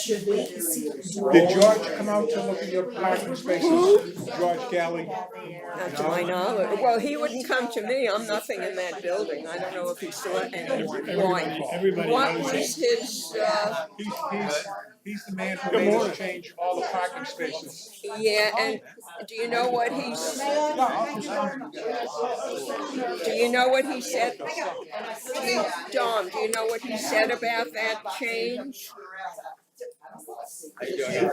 Should be. Did George come out to look at your parking spaces? George Galley? Not to my knowledge. Well, he wouldn't come to me. I'm nothing in that building. I don't know if he saw anyone. Why? Everybody What knows was it. his, He's the man who made us change all the parking spaces. yeah, and do you know what he's, do you know what he said? Dom, do you know what he said about that change?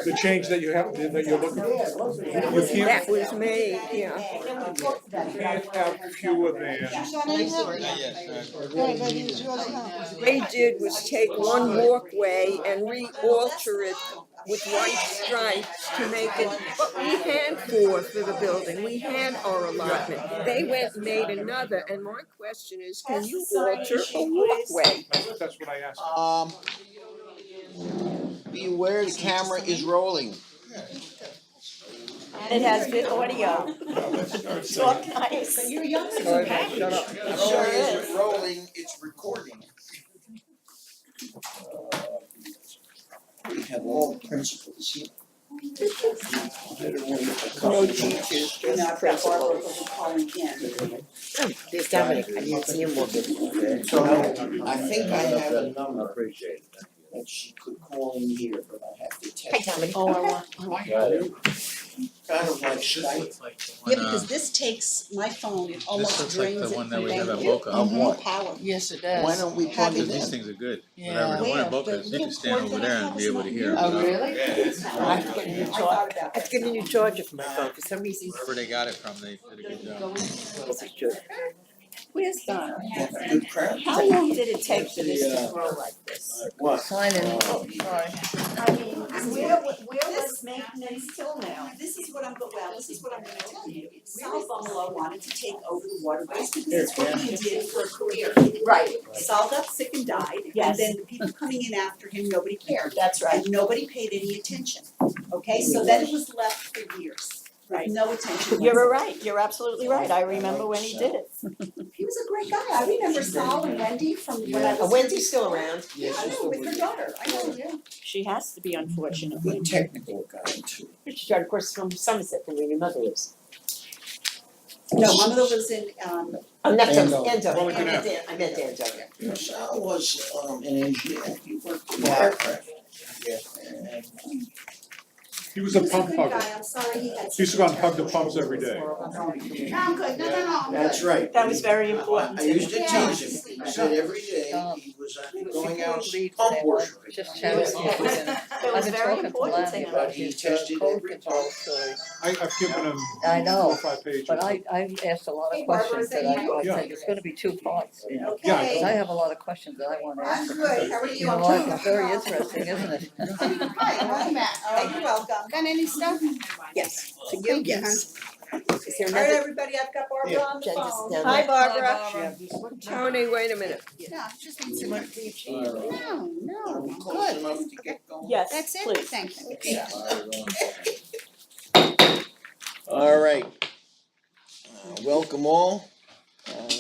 The change that you have, that you're looking for. You That was me, yeah. can't have fewer than. What they did was take one walkway and re-alter it with white stripes to make it, but we had four for the building, we had our allotment. They went and made another, and my question is, can you alter a walkway? That's what I asked. Be aware the camera is rolling. And it has good audio. Talk nice. You're younger than Patty. Not only is it rolling, it's recording. We have all the principals here. No teachers, just principals. There's Dominic, I didn't see him walking. So I think I have a number Appreciate it. that she could call in here, but I have to Hi, text. Dominic. Kind of like Skype. Yeah, because this takes my phone, it almost looks like drains the it one that from we have at battery. Boca. Of what? Power. Yes, it Why does. don't we plug it Because these in? things are good. Yeah. Whatever, the one at Where? Boca, The you can stand little over there and cord be able to that I hear. have Oh, really? I've given you charger for my phone, for some reason. Wherever they got it from, they did a good job. Where's Don? Good crowd. How long did it take for this to grow like this? What? Sign in. Oh, sorry. I mean, where was maintenance till now? This is what I'm gonna tell you. Sal Bungalow wanted to take over the waterways because it's what he did for a career. Right, Sal got sick and died, and Yes. then the people coming in after him, nobody cared. that's right. And nobody paid any attention, okay? So then it was left for years, Right. with no attention. You're right, you're absolutely right. I remember when he did it. He was a great guy. I remember Sal and Wendy from when I was. Wendy's still around. Yeah, I know, with her daughter. I know, yeah. She has to be, unfortunately. Good technical guy too. She got, of course, from Somerset, from where your mother lives. No, my mother was in, Oh, not Ando. Ando. Wellington I meant Ando. Sal was an engineer, he worked in aircraft. He was a he was a pump good hugger. guy. I'm sorry he had. He used to go and hug the pumps every day. No, I'm good. No, I'm That's good. right. That was very important I to used to him. tease him, I said every day he was going out pump worshiping. Just chatting. That was very important to him. But he tested every pump. I've given him I 4 know, or 5 pages. but I asked a lot Hey, of Barbara, questions is that that I you? think it's gonna be 2 parts, you know. Yeah, Okay. 'Cause I have a lot of questions that I wanna ask. I'm good. How are you? You know what, it's very interesting, isn't it? Hi, welcome back. Oh, you're welcome. Got any stuff? Yes. For you, yes. Is there All right, another? everybody, I've got Barbara on the Jen, just phone. down Hi, there. Barbara. Tony, wait a minute. No, just need Are we no, close enough to get going? Yes, That's it, please. thank you. All right. Welcome all.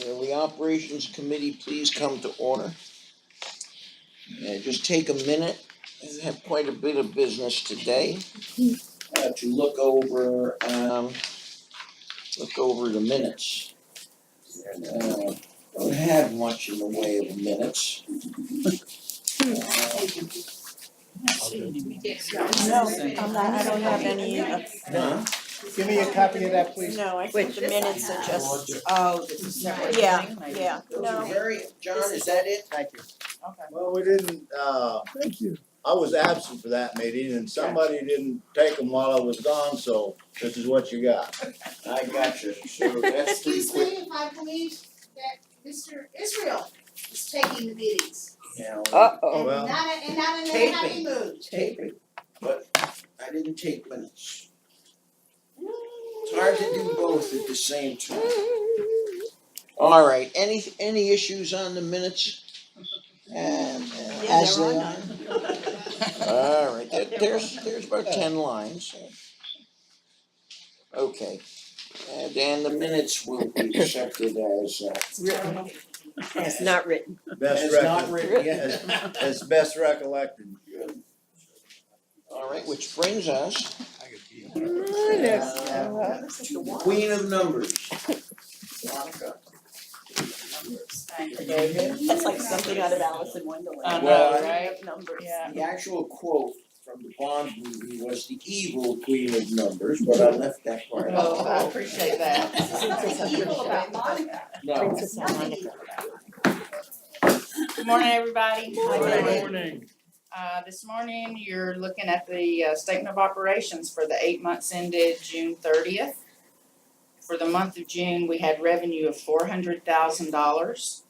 Will the Operations Committee please come to order? Just take a minute, we have quite a bit of business today. To look over the minutes. Don't have much in the way of minutes. No, I'm not, I don't have any, Huh? Give me a copy of that, please. no, I think the minutes are just, Oh, this is separate. yeah, yeah, Those no. are very, John, is that it? Thank you. Well, we didn't, Thank you. I was absent for that meeting and somebody didn't take them while I was gone, so this is what you got. I got you, so that's pretty Excuse quick. me if I believe that Mr. Israel is taking the meetings Now, Uh-oh. and Well, not in a happy mood. taping, but I didn't take minutes. It's hard to do both at the same time. All right, any issues on the minutes? Yeah, As there are they none. All right, there's about 10 lines. Okay, and the minutes will be accepted as Written. It's not written. best as not recollected, written yet. as best recollected. which brings us This is the one. Queen of Numbers. Thank you, David. That's like something out of Alice in Wonderland. I know, Well, right? Numbers. Yeah. The actual quote from the Bond movie was the evil Queen of Numbers, but I left that part out. Oh, I appreciate that. Nothing evil about Monica. No. Princess Nothing Monica. evil. Good morning, everybody. Good morning. This morning, you're looking at the statement of operations for the 8 months ended June 30th. For the month of June, we had revenue of $400,000.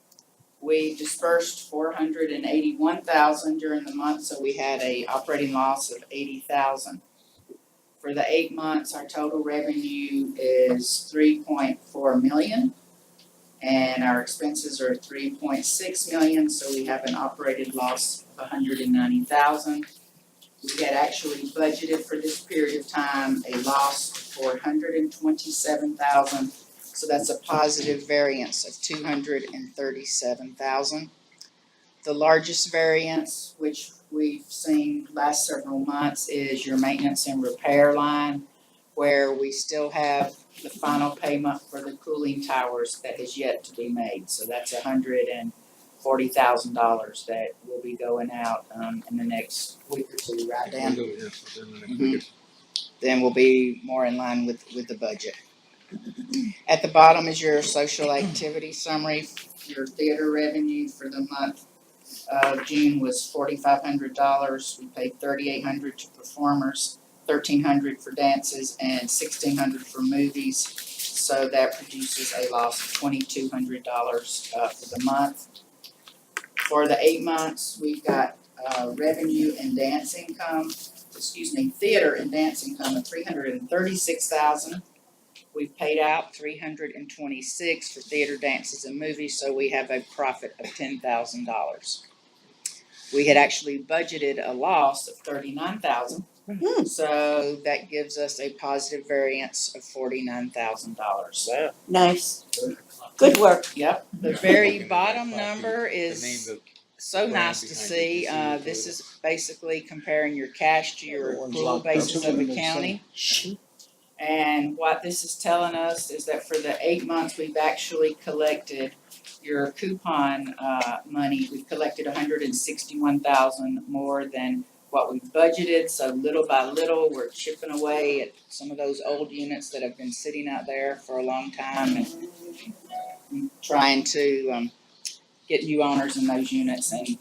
We dispersed $481,000 during the month, so we had a operating loss of $80,000. For the 8 months, our total revenue is $3.4 million. And our expenses are $3.6 million, so we have an operating loss of $190,000. We had actually budgeted for this period of time a loss of $427,000, so that's a positive variance of $237,000. The largest variance, which we've seen last several months, is your maintenance and repair line, where we still have the final payment for the cooling towers that is yet to be made. So that's $140,000 that will be going out in the next week or two, right, Dan? Then we'll be more in line with the budget. At the bottom is your social activity summary. Your theater revenue for the month of June was $4,500. We paid $3,800 to performers, $1,300 for dances, and $1,600 for movies. So that produces a loss of $2,200 for the month. For the 8 months, we've got revenue and theater and dance income of $336,000. We've paid out $326 for theater, dances, and movies, so we have a profit of $10,000. We had actually budgeted a loss of $39,000. So that gives us a positive variance of $49,000. Nice. Good work. Yep, the very bottom number The is name of so brand nice to behind see. it. This is basically comparing your cash to your Everyone's accrual locked up. basis of the county. And what this is telling us is that for the 8 months, we've actually collected your coupon money. We've collected $161,000 more than what we've budgeted. So little by little, we're chipping away at some of those old units that have been sitting out there for a long time and trying to get new owners in those units and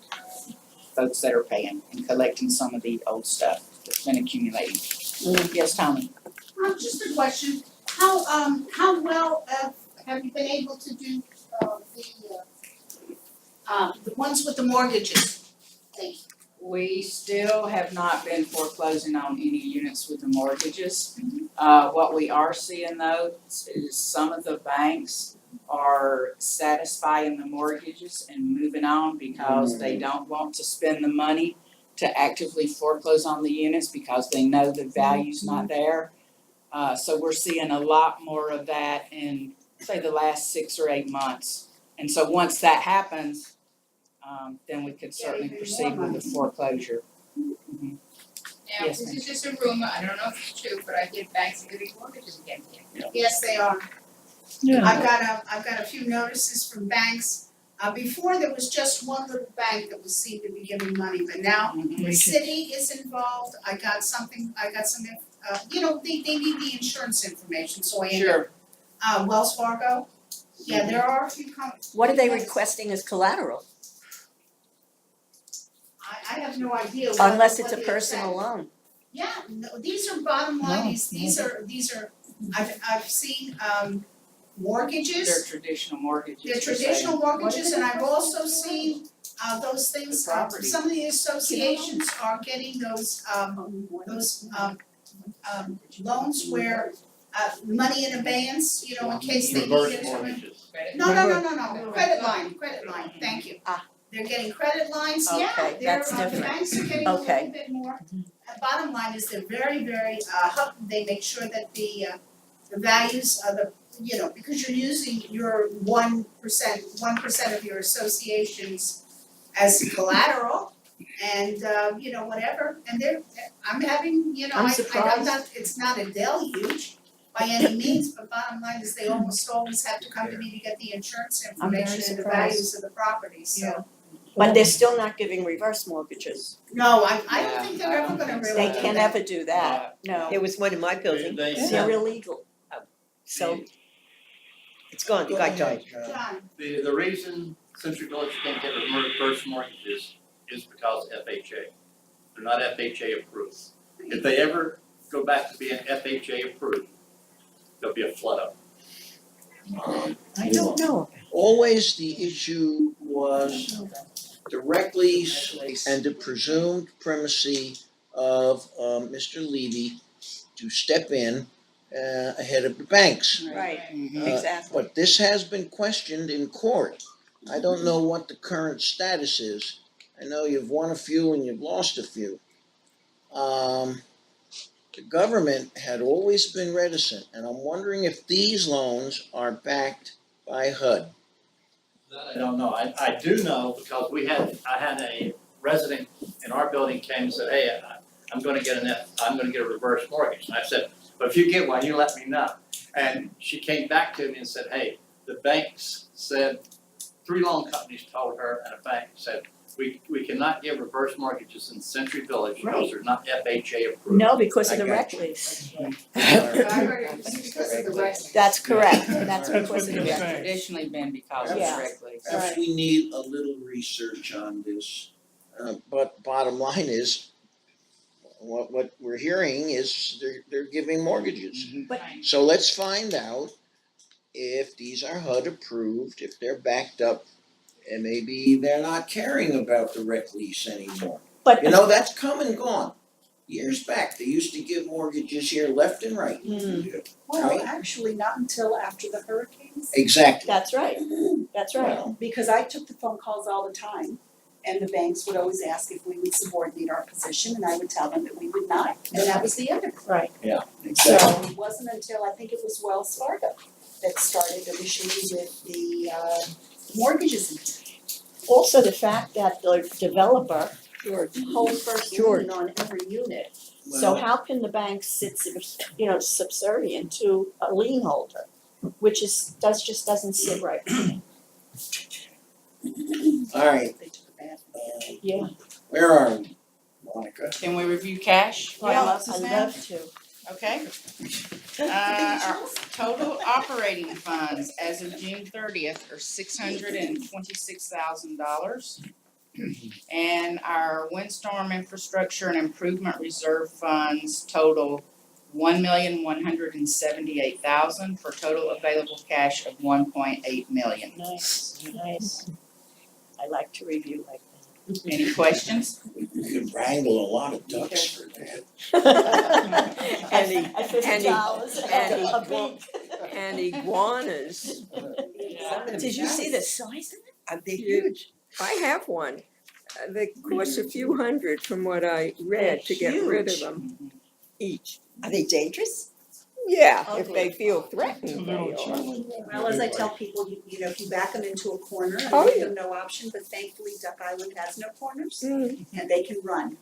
folks that are paying and collecting some of the old stuff that's been accumulating. Yes, Tommy? Just a question, how well have you been able to do the ones with the mortgages? We still have not been foreclosing on any units with the mortgages. What we are seeing though is some of the banks are satisfying the mortgages and moving on because they don't want to spend the money to actively foreclose on the units because they know the value's not there. So we're seeing a lot more of that in, say, the last 6 or 8 months. And so once that happens, then we could certainly proceed with the foreclosure. Now, Yes, this ma'am. is just a rumor, I don't know if it's true, but I hear banks are giving mortgages again. Yes, they are. I've got a few notices from banks. Before there was just one little bank that was seen to be giving money, but now the city is involved. I got some, they need the insurance information, so I ended Sure. Wells Fargo. Yeah, there are a few What are they requesting as collateral? I have no idea what Unless it's a what they personal accept. loan. Yeah, no, these are bottom line, these are, I've seen mortgages. They're traditional mortgages. They're per se. traditional mortgages, and I've also seen those things, The property. some of the associations are getting those loans where money in abeyance, in case they need it. No, credit line, thank you. They're getting credit lines, yeah, Okay, that's the different. banks are getting a little Okay. bit more. Bottom line is they're very, they make sure that the values of because you're using your 1% of your associations as collateral, and, you know, whatever, and I'm having, you know, I'm I'm surprised. not, it's not a deluge by any means, but bottom line is they almost always have to come to me to get the insurance I'm very information and the surprised. values of the property, so. But they're still not giving reverse mortgages. No, I don't think they're ever gonna really They do can that. never do that, no. There was one in my building, They're illegal. so it's gone, the guy died. John, The reason Century Village can't get reverse mortgages is because FHA. They're not FHA approved. If they ever go back to being FHA approved, there'll be a flood of them. I don't know. Always the issue was direct lease and the presumed primacy of Mr. Levy to step in ahead of the banks. Right, Uh, exactly. But this has been questioned in court. I don't know what the current status is. I know you've won a few and you've lost a few. The government had always been reticent, and I'm wondering if these loans are backed by HUD. I don't know, I do know because I had a resident in our building came and said, hey, I'm gonna get a reverse mortgage. And I said, but if you get one, you let me know. And she came back to me and said, hey, the banks said, 3 loan companies told her and a bank said, we cannot give reverse mortgages in Century Village because they're not FHA approved. No, because of I the got rec you. lease. I heard it was because of the rest. That's correct, that's That's because what of the they're rec. saying. Traditionally been because of Yeah. rec lease. Perhaps we need a little research on this. But bottom line is, what we're hearing is they're giving mortgages. But So let's find out if these are HUD approved, if they're backed up, and maybe they're not caring about the rec lease anymore. But You know, that's come and gone. Years back, they used to give mortgages here left and right. Well, actually, not until after the hurricanes, Exactly. that's right, that's right. Well, because I took the phone calls all the time. And the banks would always ask if we would subordinate our position, and I would tell them that we would not, and that was the end of it. Right. So it wasn't until, I think it was Wells Fargo, that started initially with the mortgages. Also, the fact that the developer holds first lien on every unit. So Well- how can the bank sit, subservient to a lien holder? Which just doesn't sit right. All right, They took a bath. Yeah. where are we, Monica? Can we review cash? Yeah, finances I'd now? love to. Okay. Our total operating funds as of June 30th are $626,000. And our windstorm infrastructure and improvement reserve funds total $1,178,000 for total available cash of $1.8 million. Nice, nice. I like to review like Any questions? You could wrangle a lot of ducks for that. that. And At $50 and a beak. And iguanas. Did you see the size of it? They're huge. I have one. They cost a few hundred from what I read to get rid of them each. Are they dangerous? Yeah, if they feel threatened, they Little are. Well, as I tell people, you know, if you back them into a corner and Oh, leave yeah. them no option, but thankfully Duck Island has no corners Mm. and they can run.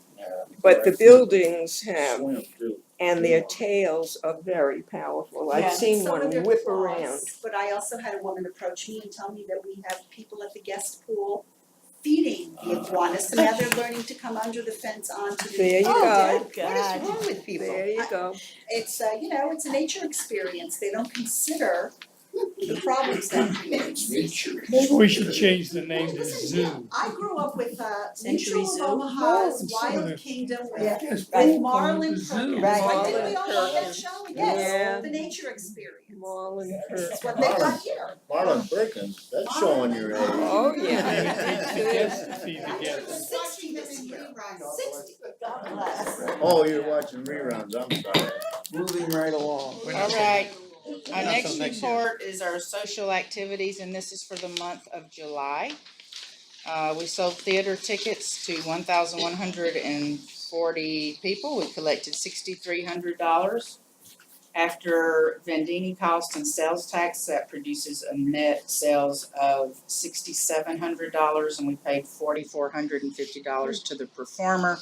But the buildings have, Swim too. and their tails are very powerful. Yeah. I've seen Some of one their whip claws, around. But I also had a woman approach me and tell me that we have people at the guest pool feeding the iguanas, so now they're learning to come under the fence onto the. There you Oh, go. good God. What is wrong with people? There you go. It's you know, it's a nature experience, they don't consider the problems that creates. Nature. Maybe we should change the name to Listen, yeah, Zoo. I grew up with Century Mutual Zoo? of Omaha's Oh, some of Wild the- Kingdom Yes, with right. Marlon Zoo. Perkins, Right. right, didn't we all Marlon love that Perkins. show? Yeah. Yes, the nature experience. Marlon Perkins. That's what they got here. Marlon Perkins, that's showing your age. Oh, It's yeah. the kids to feed the kids. 60 this year. 60. God bless. Oh, you're watching reruns, I'm sorry. Moving right along. All right, our Not next till next year. report is our social activities, and this is for the month of July. We sold theater tickets to 1,140 people, we collected $6,300. After Vendini cost and sales tax, that produces a net sales of $6,700, and we paid $4,450 to the performer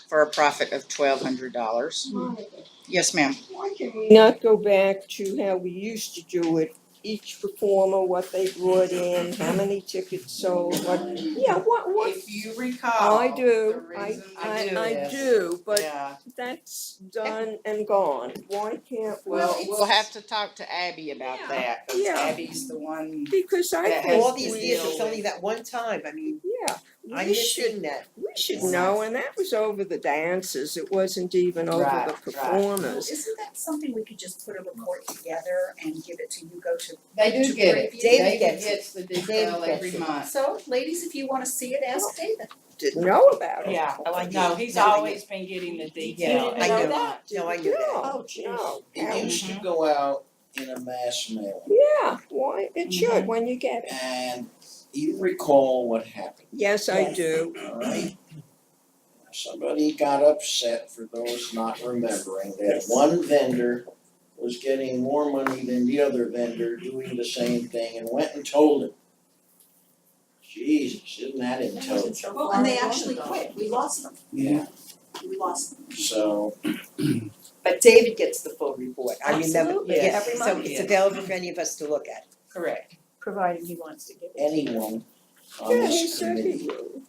for a profit of $1,200. Yes, ma'am. Why can we not go back to how we used to do it? Each performer, what they brought in, how many tickets sold, what, what, If you recall, I do, the I, reason we do I this- do, but Yeah. that's done and gone. Why can't we? Well, we'll have to talk to Abby about that, 'cause Yeah. Abby's the one. Because I That think All these years, deal it's only with- that one time, I mean, yeah, I'm we should, missing that. we should know, and that was over the dancers, it wasn't even over Right, the right. performers. Isn't that something we could just put a report together and give it to you, go to? They do To get it. preview. David gets it. Gets the detail David every gets it. month. So ladies, if you wanna see it, ask David. Didn't know about it. Yeah, Oh, I no, do. he's No, I do. always been getting the detail I every do. month. No, I knew that. No, no. It used to go out in a mass mailing, Yeah, why, it should Mhm. when you get it. and you recall what happened, Yes, I do. alright? Somebody got upset, for those not remembering, that one vendor was getting more money than the other vendor doing the same thing, and went and told him. Jesus, isn't that intelligent? Well, and they actually quit, we lost them, Yeah, we lost them. so, But David gets the full report, I remember, Absolutely, yeah, every so month. it's available for any of us to look at. Correct. Provided he wants to give it. anyone on Yeah, he this said he committee would.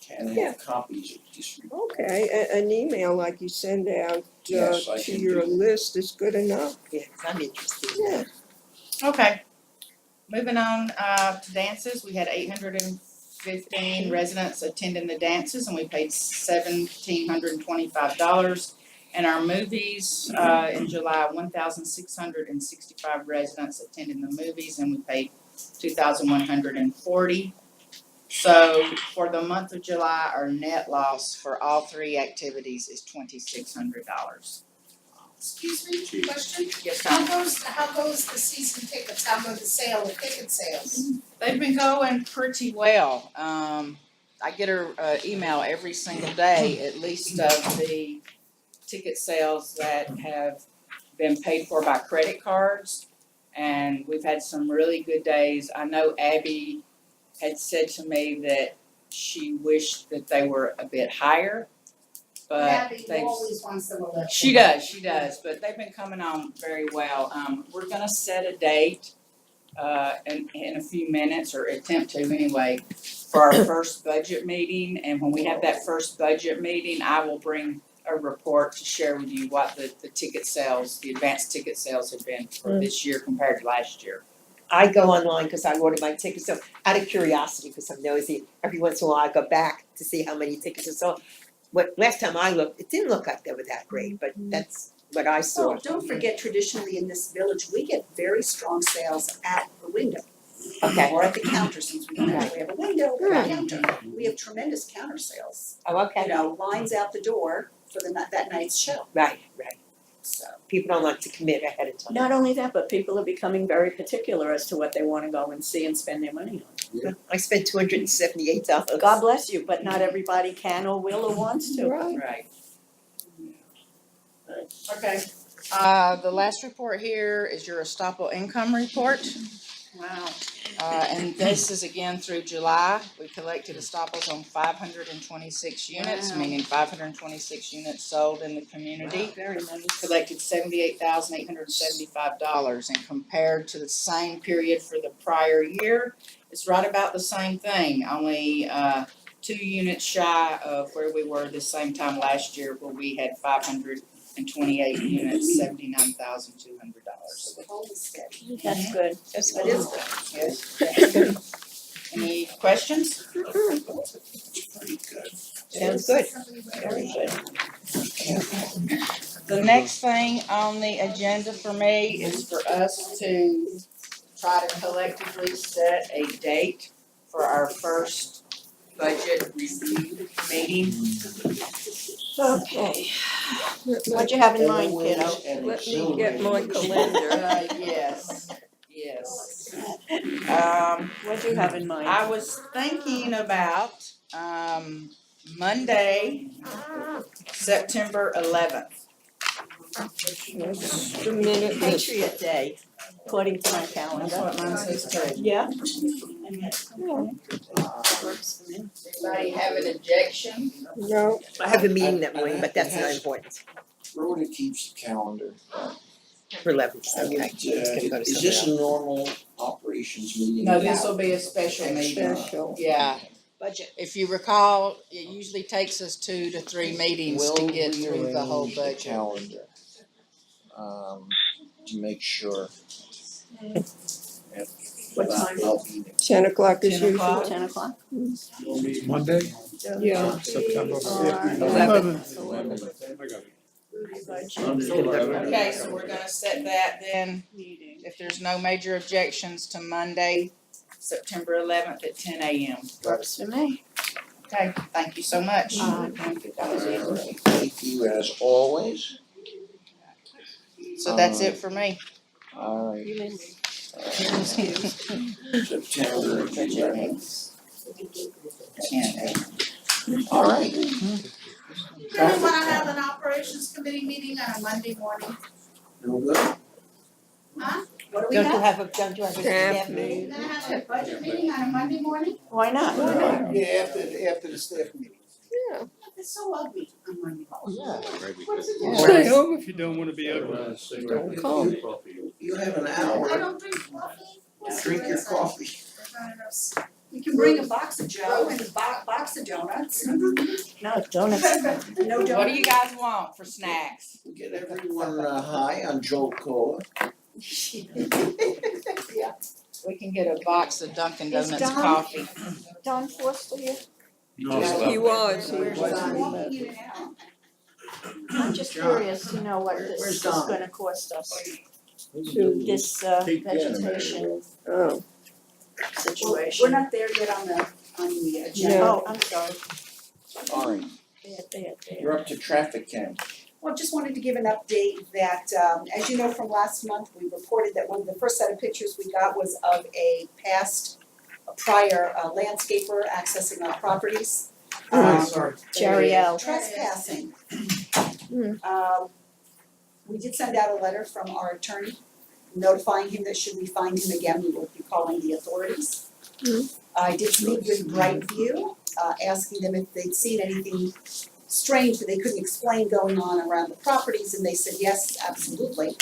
can Yeah. have copies of these reports. Okay, an email like you send out Yes, I to can your do that. list is good enough. Yeah, 'cause I'm interested. Yeah. Okay. Moving on, to dances, we had 815 residents attending the dances, and we paid $1,725. And our movies, in July, 1,665 residents attending the movies, and we paid $2,140. So for the month of July, our net loss for all three activities is $2,600. Excuse me, question? Yes, How ma'am. goes the season tickets, how go the sale of ticket sales? They've been going pretty well. I get a email every single day, at least of the ticket sales that have been paid for by credit cards. And we've had some really good days. I know Abby had said to me that she wished that they were a bit higher, but Abby they've. always wants them a little. She does, but they've been coming on very well. We're gonna set a date, in a few minutes, or attempt to anyway, for our first budget meeting, and when we have that first budget meeting, I will bring a report to share with you what the ticket sales, the advanced ticket sales have been for this year compared to last year. I go online because I order my tickets, so out of curiosity, because I'm nosy, every once in a while I go back to see how many tickets are sold. Last time I looked, it didn't look like they were that great, but that's what I saw. So don't forget, traditionally in this village, we get very strong sales at the window. Okay. Or at the counter, since we don't have, we have a window or a Right. counter. We have tremendous counter sales. Oh, okay. You know, lines out the door for that night's show, Right. so. People don't like to commit ahead of time. Not only that, but people are becoming very particular as to what they wanna go and see and spend their money on. I spent $278. God bless you, but not everybody can or will or wants to. Right. Right. Okay, the last report here is your Estoppel income report. Wow. And this is again through July. We collected estoppels on 526 units, Wow. meaning 526 units sold in the community. Very nice. Collected $78,875, and compared to the same period for the prior year, it's right about the same thing, only 2 units shy of where we were the same time last year, where we had 528 units, $79,200. So the whole is steady. That's good. That is good. Yes. Any questions? Pretty good. Sounds good. Very good. The next thing on the agenda for me is for us to try to collectively set a date for our first budget review meeting. Okay. What'd you have in mind, kiddo? Let me get my calendar. Yes. What'd you have in mind? I was thinking about, Monday, September 11th. Just a minute. Patriot Day, according to my calendar. That's what mine says too. Yeah. Anybody have an objection? No, I have a meeting that morning, but that's not important. Rhoda keeps the calendar. For 11, okay. It's gonna go to Is this somewhere a normal operations meeting? No, this will be a special meeting. special. Yeah, Budget. if you recall, it usually takes us 2 to 3 meetings to get through the whole We'll rearrange the budget. calendar, to make sure. What time? I'll be there. 10 o'clock is 10 usual. o'clock? 10 o'clock? Monday? Yeah. September. 11. I got it. Okay, so we're gonna set that then, if there's no major objections to Monday, September 11th at 10 a.m. Works for me. Okay, thank you so much. Thank you as always. So that's it for me. Alright. September. Alright. Do we wanna have an operations committee meeting on a Monday morning? No good? What do we Don't you have? have a, don't you have a Staff staff meeting. meeting? We're gonna have a budget meeting on a Monday morning? Why not? Yeah, after the staff meeting. It's so ugly on Monday. Yeah. Stay home if you don't wanna be ugly. Don't come. You have an I hour don't drink coffee. to drink your coffee. You can bring a box of Joe and a box of donuts. No, donuts. No donuts. What do you guys want for snacks? Get everyone high on Joe Cola. We can get a box of Dunkin' Is Donuts Don- coffee. Don Foster here? He was. Where's Don? Walking in and out. I'm just curious to know what this Where's is Don? gonna cost us, To, this Keep getting them, vegetation oh, situation. We're not there yet on the agenda. Oh, I'm sorry. Alright, There. you're up to traffic cam. Well, just wanted to give an update that, as you know from last month, we reported that one of the first set of pictures we got was of a prior landscaper accessing our properties. Jerry L. Trespassing. Hmm. We did send out a letter from our attorney notifying him that should we find him again, we will be calling the authorities. Hmm. I did speak with Brightview, asking them if they'd seen anything strange that they couldn't explain going on around the properties, and they said yes, absolutely.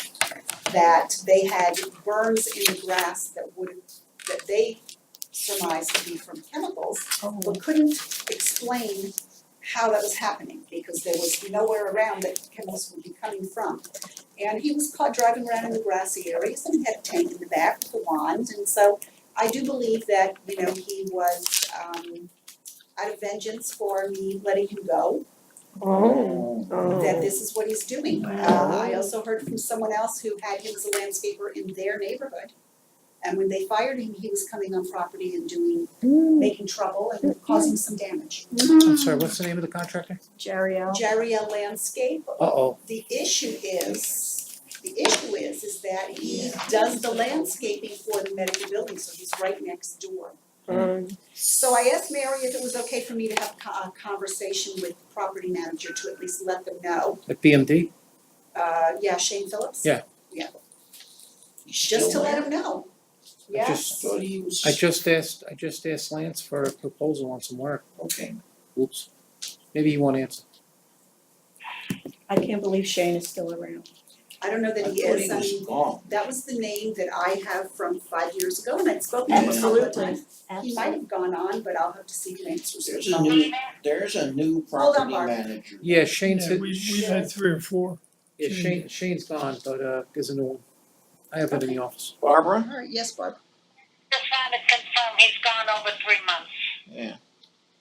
That they had burns in the grass that they surmised to be from chemicals, but couldn't explain how that was happening, because there was nowhere around that chemicals would be coming from. And he was caught driving around in the grassy areas and had a tank in the back with a wand, and so I do believe that, he was out of vengeance for me letting him go, that this is what he's doing. I also heard from someone else who had him as a landscaper in their neighborhood. And when they fired him, he was coming on property and making trouble and causing some damage. I'm sorry, what's the name of the contractor? Jerry L. Jariel Landscape, Uh-oh. the issue is that he does the landscaping for the medical building, so he's right next door. So I asked Mary if it was okay for me to have a conversation with the property manager to at least let them know. Like BMD? Yeah, Shane Phillips? Yeah. Yeah, He's just still to let there? him know. I Yes. just- Thought he was. I just asked Lance for a proposal on some work. Okay. Oops. Maybe he won't answer. I can't believe Shane is still around. I don't know I that he thought is, he I was mean, gone. that was the name that I have from 5 years ago, and I'd spoken to him a couple of Absolutely. times. He might have gone on, but I'll have to see who answers the There's a phone. there's a new Hold on, property Barb. manager. Yeah, Shane's Yeah, we've had 3 or 4. yeah, Shane's gone, but there's a new one. I have it in the office. Barbara? All right, yes, Barb. Just want to confirm he's gone over 3 months. Yeah,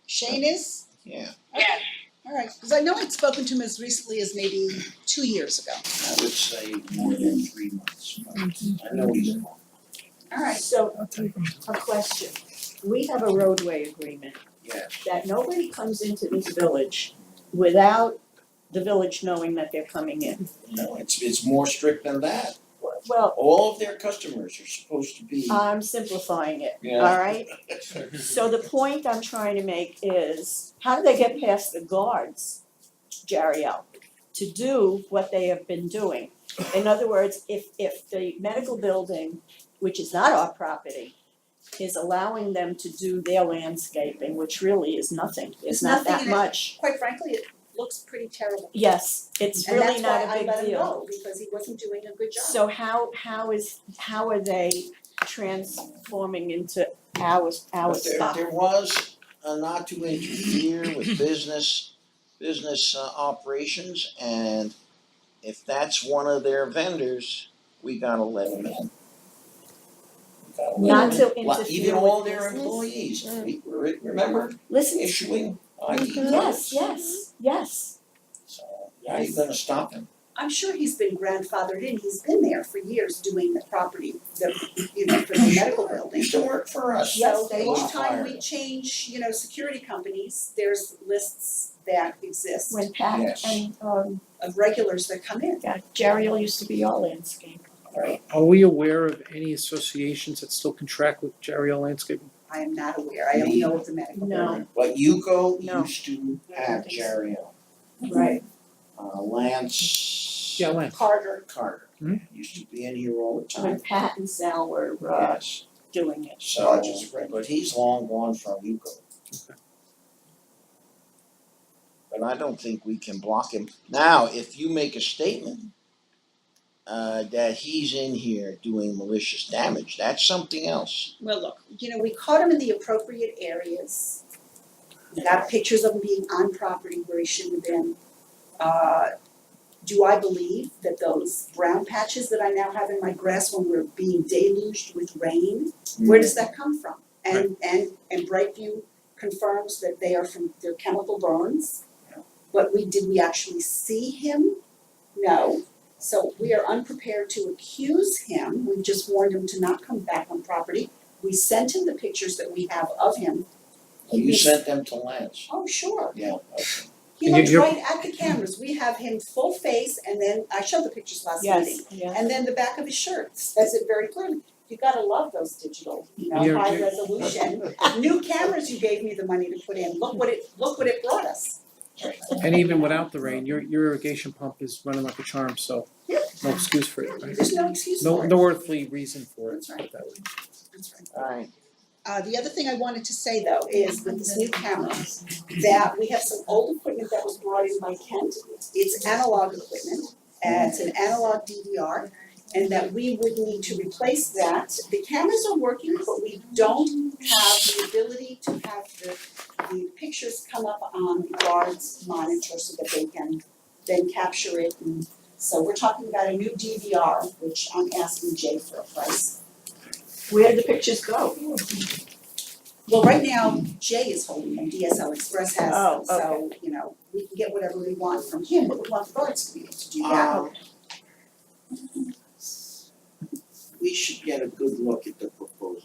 Shane is? yeah. Yes. All right, because I know I'd spoken to him as recently as maybe 2 years ago. I would say more than 3 months, but I know he's gone. All right. So, I'll take them. a question. We have a roadway agreement Yes. that nobody comes into this village without the village knowing that they're coming in. No, it's more strict than that. Well, All of their customers are supposed to be. I'm simplifying it, Yeah. alright? So the point I'm trying to make is, how do they get past the guards, Jariel, to do what they have been doing. In other words, if the medical building, which is not our property, is allowing them to do their landscaping, which really is nothing, It's it's not nothing that and it- much. Quite frankly, it looks pretty terrible. Yes, it's really not a big And that's why I let him deal. go, because he wasn't doing a good job. So how are they transforming into our But stuff? there was a not to interfere with business operations, and if that's one of their vendors, we gotta let them in. We gotta let Not them to in. Like, interfere even all with their business? employees, remember Listen, issuing ID yes, cards? yes. So, how are you gonna stop them? I'm sure he's been grandfathered in, he's been there for years doing the property, for the medical building. Used to work for us. Yes, So they each are. time we change, security companies, there's lists that exist When Pat Yes. and of regulars that come in. yeah, Jerry used to be our landscape. Are we aware of any associations that still contract with Jerry Landscaping? I am not aware, I only know of the medical No. building. But Yuko No. used to have Jerry, Right. Lance. Yeah, Lance. Carter. Carter. Hmm? Used to be in here all the When time. Pat and Sal were Yes. doing it. So, but he's long gone from Yuko. But I don't think we can block him. Now, if you make a statement that he's in here doing malicious damage, that's something else. Well, look, we caught him in the appropriate areas. We got pictures of him being on property where he shouldn't have been. Do I believe that those brown patches that I now have in my grass when we're being deluged with rain, where does that come from? And Brightview confirms that they're chemical burns. But did we actually see him? No. So we are unprepared to accuse him. We've just warned him to not come back on property. We sent him the pictures that we have of him. You sent them to Lance. Oh, sure. Yeah, okay. He And looked you're- right at the cameras. We have him full face, and then I showed the pictures last meeting. Yes, yes. And then the back of his shirt says it very clearly. You gotta love those digital, You're- high you're- resolution. New cameras you gave me the money to put in. Look what it brought us. And even without the rain, your irrigation pump is running like a charm, so Yep. no excuse for it, right? There's no excuse for it. No earthly reason for it, That's right. put it that way. That's right. Alright. The other thing I wanted to say though is with this new camera, that we have some old equipment that was brought in by Kent. It's analog equipment, and it's an analog DVR, and that we would need to replace that. The cameras are working, but we don't have the ability to have the pictures come up on the guard's monitor so that they can then capture it. And so we're talking about a new DVR, which I'm asking Jay for a price. Where did the pictures go? Well, right now, Jay is holding them, DSL Express has Oh, them, so, we can get whatever we want from him, but we want the guards to be able to do that. We should get a good look at the proposal.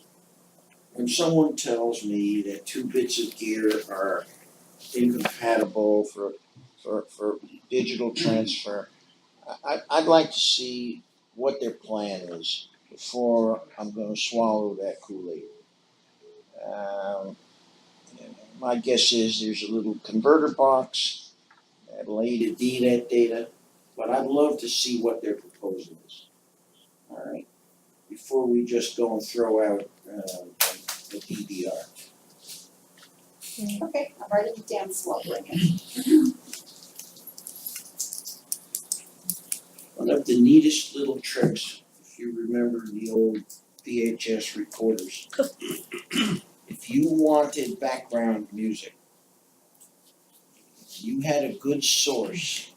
When someone tells me that two bits of gear are incompatible for digital transfer, I'd like to see what their plan is before I'm gonna swallow that Kool-Aid. My guess is there's a little converter box that'll AD that data, but I'd love to see what their proposal is. Alright, before we just go and throw out the DVR. Okay, I'm writing it down slow, bring it. One of the neatest little tricks, if you remember the old VHS recorders. If you wanted background music, you had a good source,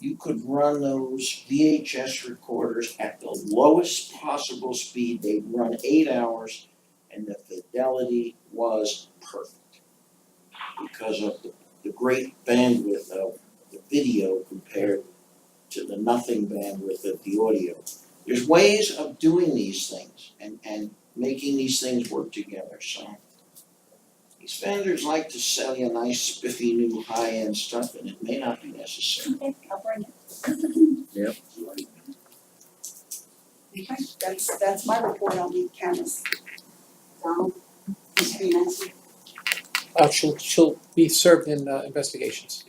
you could run those VHS recorders at the lowest possible speed. They'd run 8 hours and the fidelity was perfect because of the great bandwidth of the video compared to the nothing bandwidth of the audio. There's ways of doing these things and making these things work together, so. These vendors like to sell you nice spiffy new high-end stuff and it may not be necessary. Okay, I'll bring it. Yep. Okay, that's my report on the cameras. Donald, Mr. Nancy. She'll be served in investigations.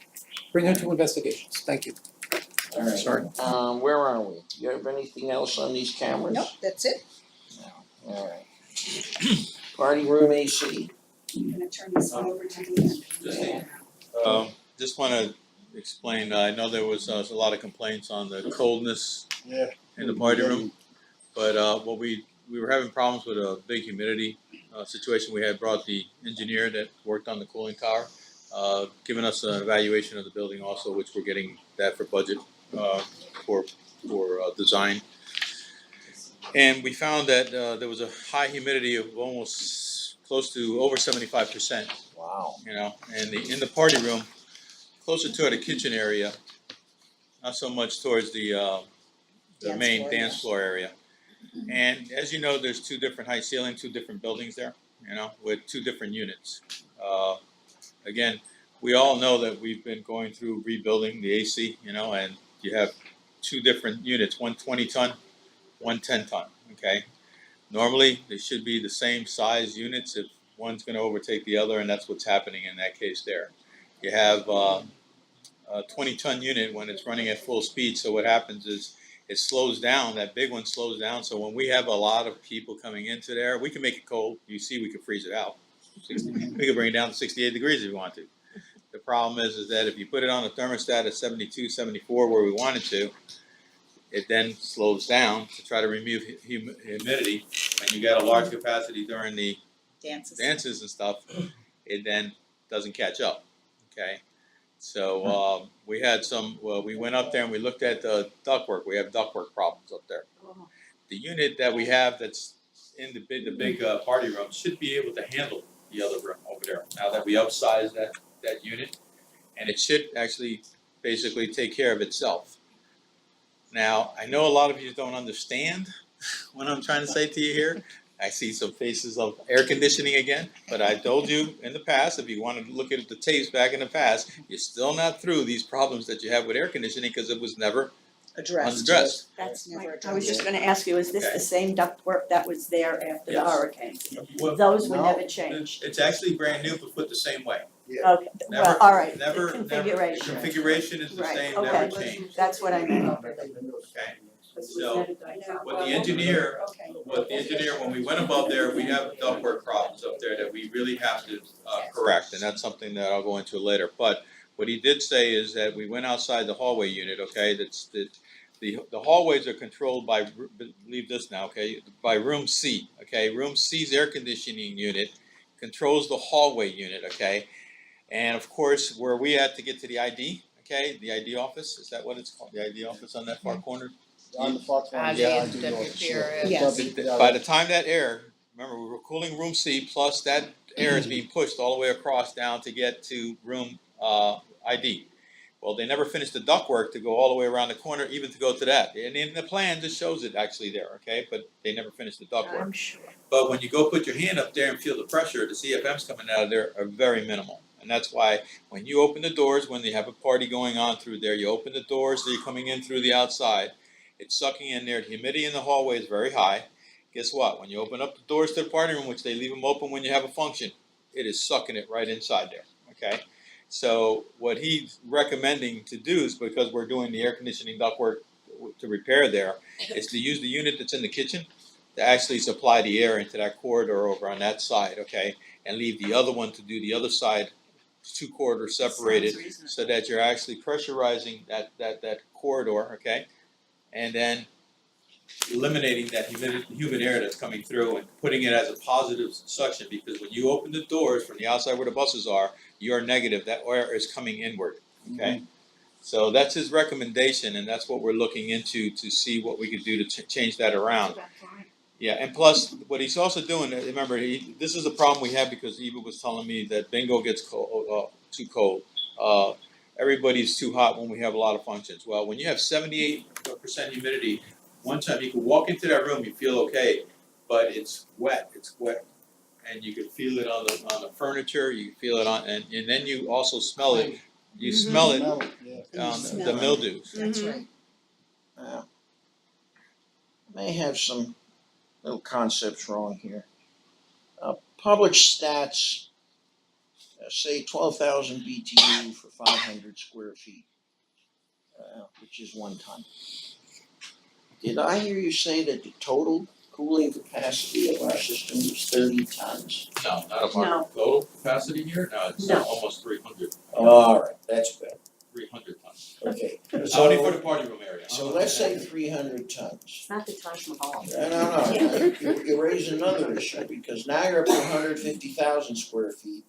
Bring her to investigations, thank you. Alright, Sorry. where are we? You have anything else on these cameras? Nope, that's it. Alright. Party room AC. I'm gonna turn this one over to the Just wanna explain, I know there was a lot of complaints on the coldness in the party room. But what we were having problems with a big humidity situation. We had brought the engineer that worked on the cooling tower, giving us an evaluation of the building also, which we're getting that for budget for design. And we found that there was a high humidity of almost close to over 75%. Wow. You know, and in the party room, closer to the kitchen area, not so much towards the main dance floor area. And as you know, there's two different high ceiling, two different buildings there, you know, with two different units. Again, we all know that we've been going through rebuilding the AC, you know, and you have two different units, one 20-ton, one 10-ton, okay? Normally, they should be the same size units if one's gonna overtake the other, and that's what's happening in that case there. You have a 20-ton unit when it's running at full speed, so what happens is it slows down, that big one slows down, so when we have a lot of people coming into there, we can make it cold. You see, we can freeze it out. We can bring it down to 68 degrees if we want to. The problem is that if you put it on a thermostat at 72, 74 where we want it to, it then slows down to try to remove humidity. When you got a large capacity during the dances and stuff, it then doesn't catch up, okay? So we had we went up there and we looked at the ductwork. We have ductwork problems up there. The unit that we have that's in the big party room should be able to handle the other room over there. Now that we upsized that unit, and it should actually basically take care of itself. Now, I know a lot of you don't understand what I'm trying to say to you here. I see some faces of air conditioning again, but I told you in the past, if you wanted to look at the tapes back in the past, you're still not through these problems that you have with air conditioning because it was never addressed. That's I was just gonna ask you, is this the same ductwork that was there after the Yes. hurricane? Well, Those were no, never changed. It's actually brand new, but put the same way. Okay, Never- well, all right, the never- configuration. Configuration is the Right, same, okay. never changed. That's what I meant. Okay. So what the engineer, when we went above there, we have ductwork problems up there that we really have to correct, and that's something that I'll go into later. But what he did say is that we went outside the hallway unit, okay, the hallways are controlled by, believe this now, okay, by room C, okay? Room C's air conditioning unit controls the hallway unit, okay? And of course, where we at to get to the ID, okay, the ID office, is that what it's called, the ID office on that far corner? On the far corner, Yeah, I do know it. WPRS. By the time that air, remember, we were cooling room C, plus that air is being pushed all the way across down to get to room ID. Well, they never finished the ductwork to go all the way around the corner, even to go to that. And in the plan, just shows it actually there, okay? But they never finished the ductwork. I'm sure. But when you go put your hand up there and feel the pressure, the CFMs coming out of there are very minimal. And that's why when you open the doors, when they have a party going on through there, you open the doors, so you're coming in through the outside. It's sucking in there. The humidity in the hallway is very high. Guess what? When you open up the doors to the party room, which they leave them open when you have a function, it is sucking it right inside there, okay? So what he's recommending to do is, because we're doing the air conditioning ductwork to repair there, is to use the unit that's in the kitchen to actually supply the air into that corridor over on that side, okay? And leave the other one to do the other side, 2 corridors separated, so that you're actually pressurizing that corridor, okay? And then eliminating that humid air that's coming through and putting it as a positive suction, because when you open the doors from the outside where the buses are, you're negative, that air is coming inward, okay? So that's his recommendation, and that's what we're looking into to see what we could do to change that around. Yeah, and plus, what he's also doing, remember, this is a problem we have because Eva was telling me that bingo gets cold, too cold. Everybody's too hot when we have a lot of functions. Well, when you have 78% humidity, one time you can walk into that room, you feel okay, but it's wet, and you can feel it on the furniture, you can feel it on, and then you also smell it. You smell it, the mildews. That's right. May have some little concepts wrong here. Public stats say 12,000 BTU for 500 square feet, which is 1 ton. Did I hear you say that the total cooling capacity of our system is 30 tons? No, not of No. our total capacity here, no, it's No. almost 300, All right, that's better. 300 tons. Okay, Only for so, the party room area. so let's say 300 tons. It's not the Taj Mahal. No, you raise another issue, because now you're up to 150,000 square feet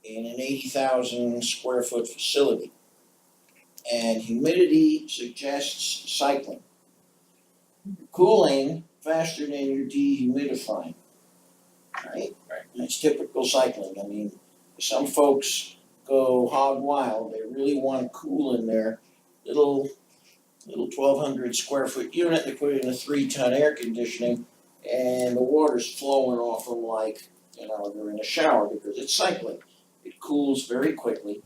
in an 80,000 square foot facility. And humidity suggests cycling. Cooling faster than you're dehumidifying, right? Right. That's typical cycling. I mean, some folks go hog wild, they really want to cool in their little 1,200 square foot unit, they put it in a 3-ton air conditioning, and the water's flowing off them like, they're in a shower, because it's cycling. It cools very quickly,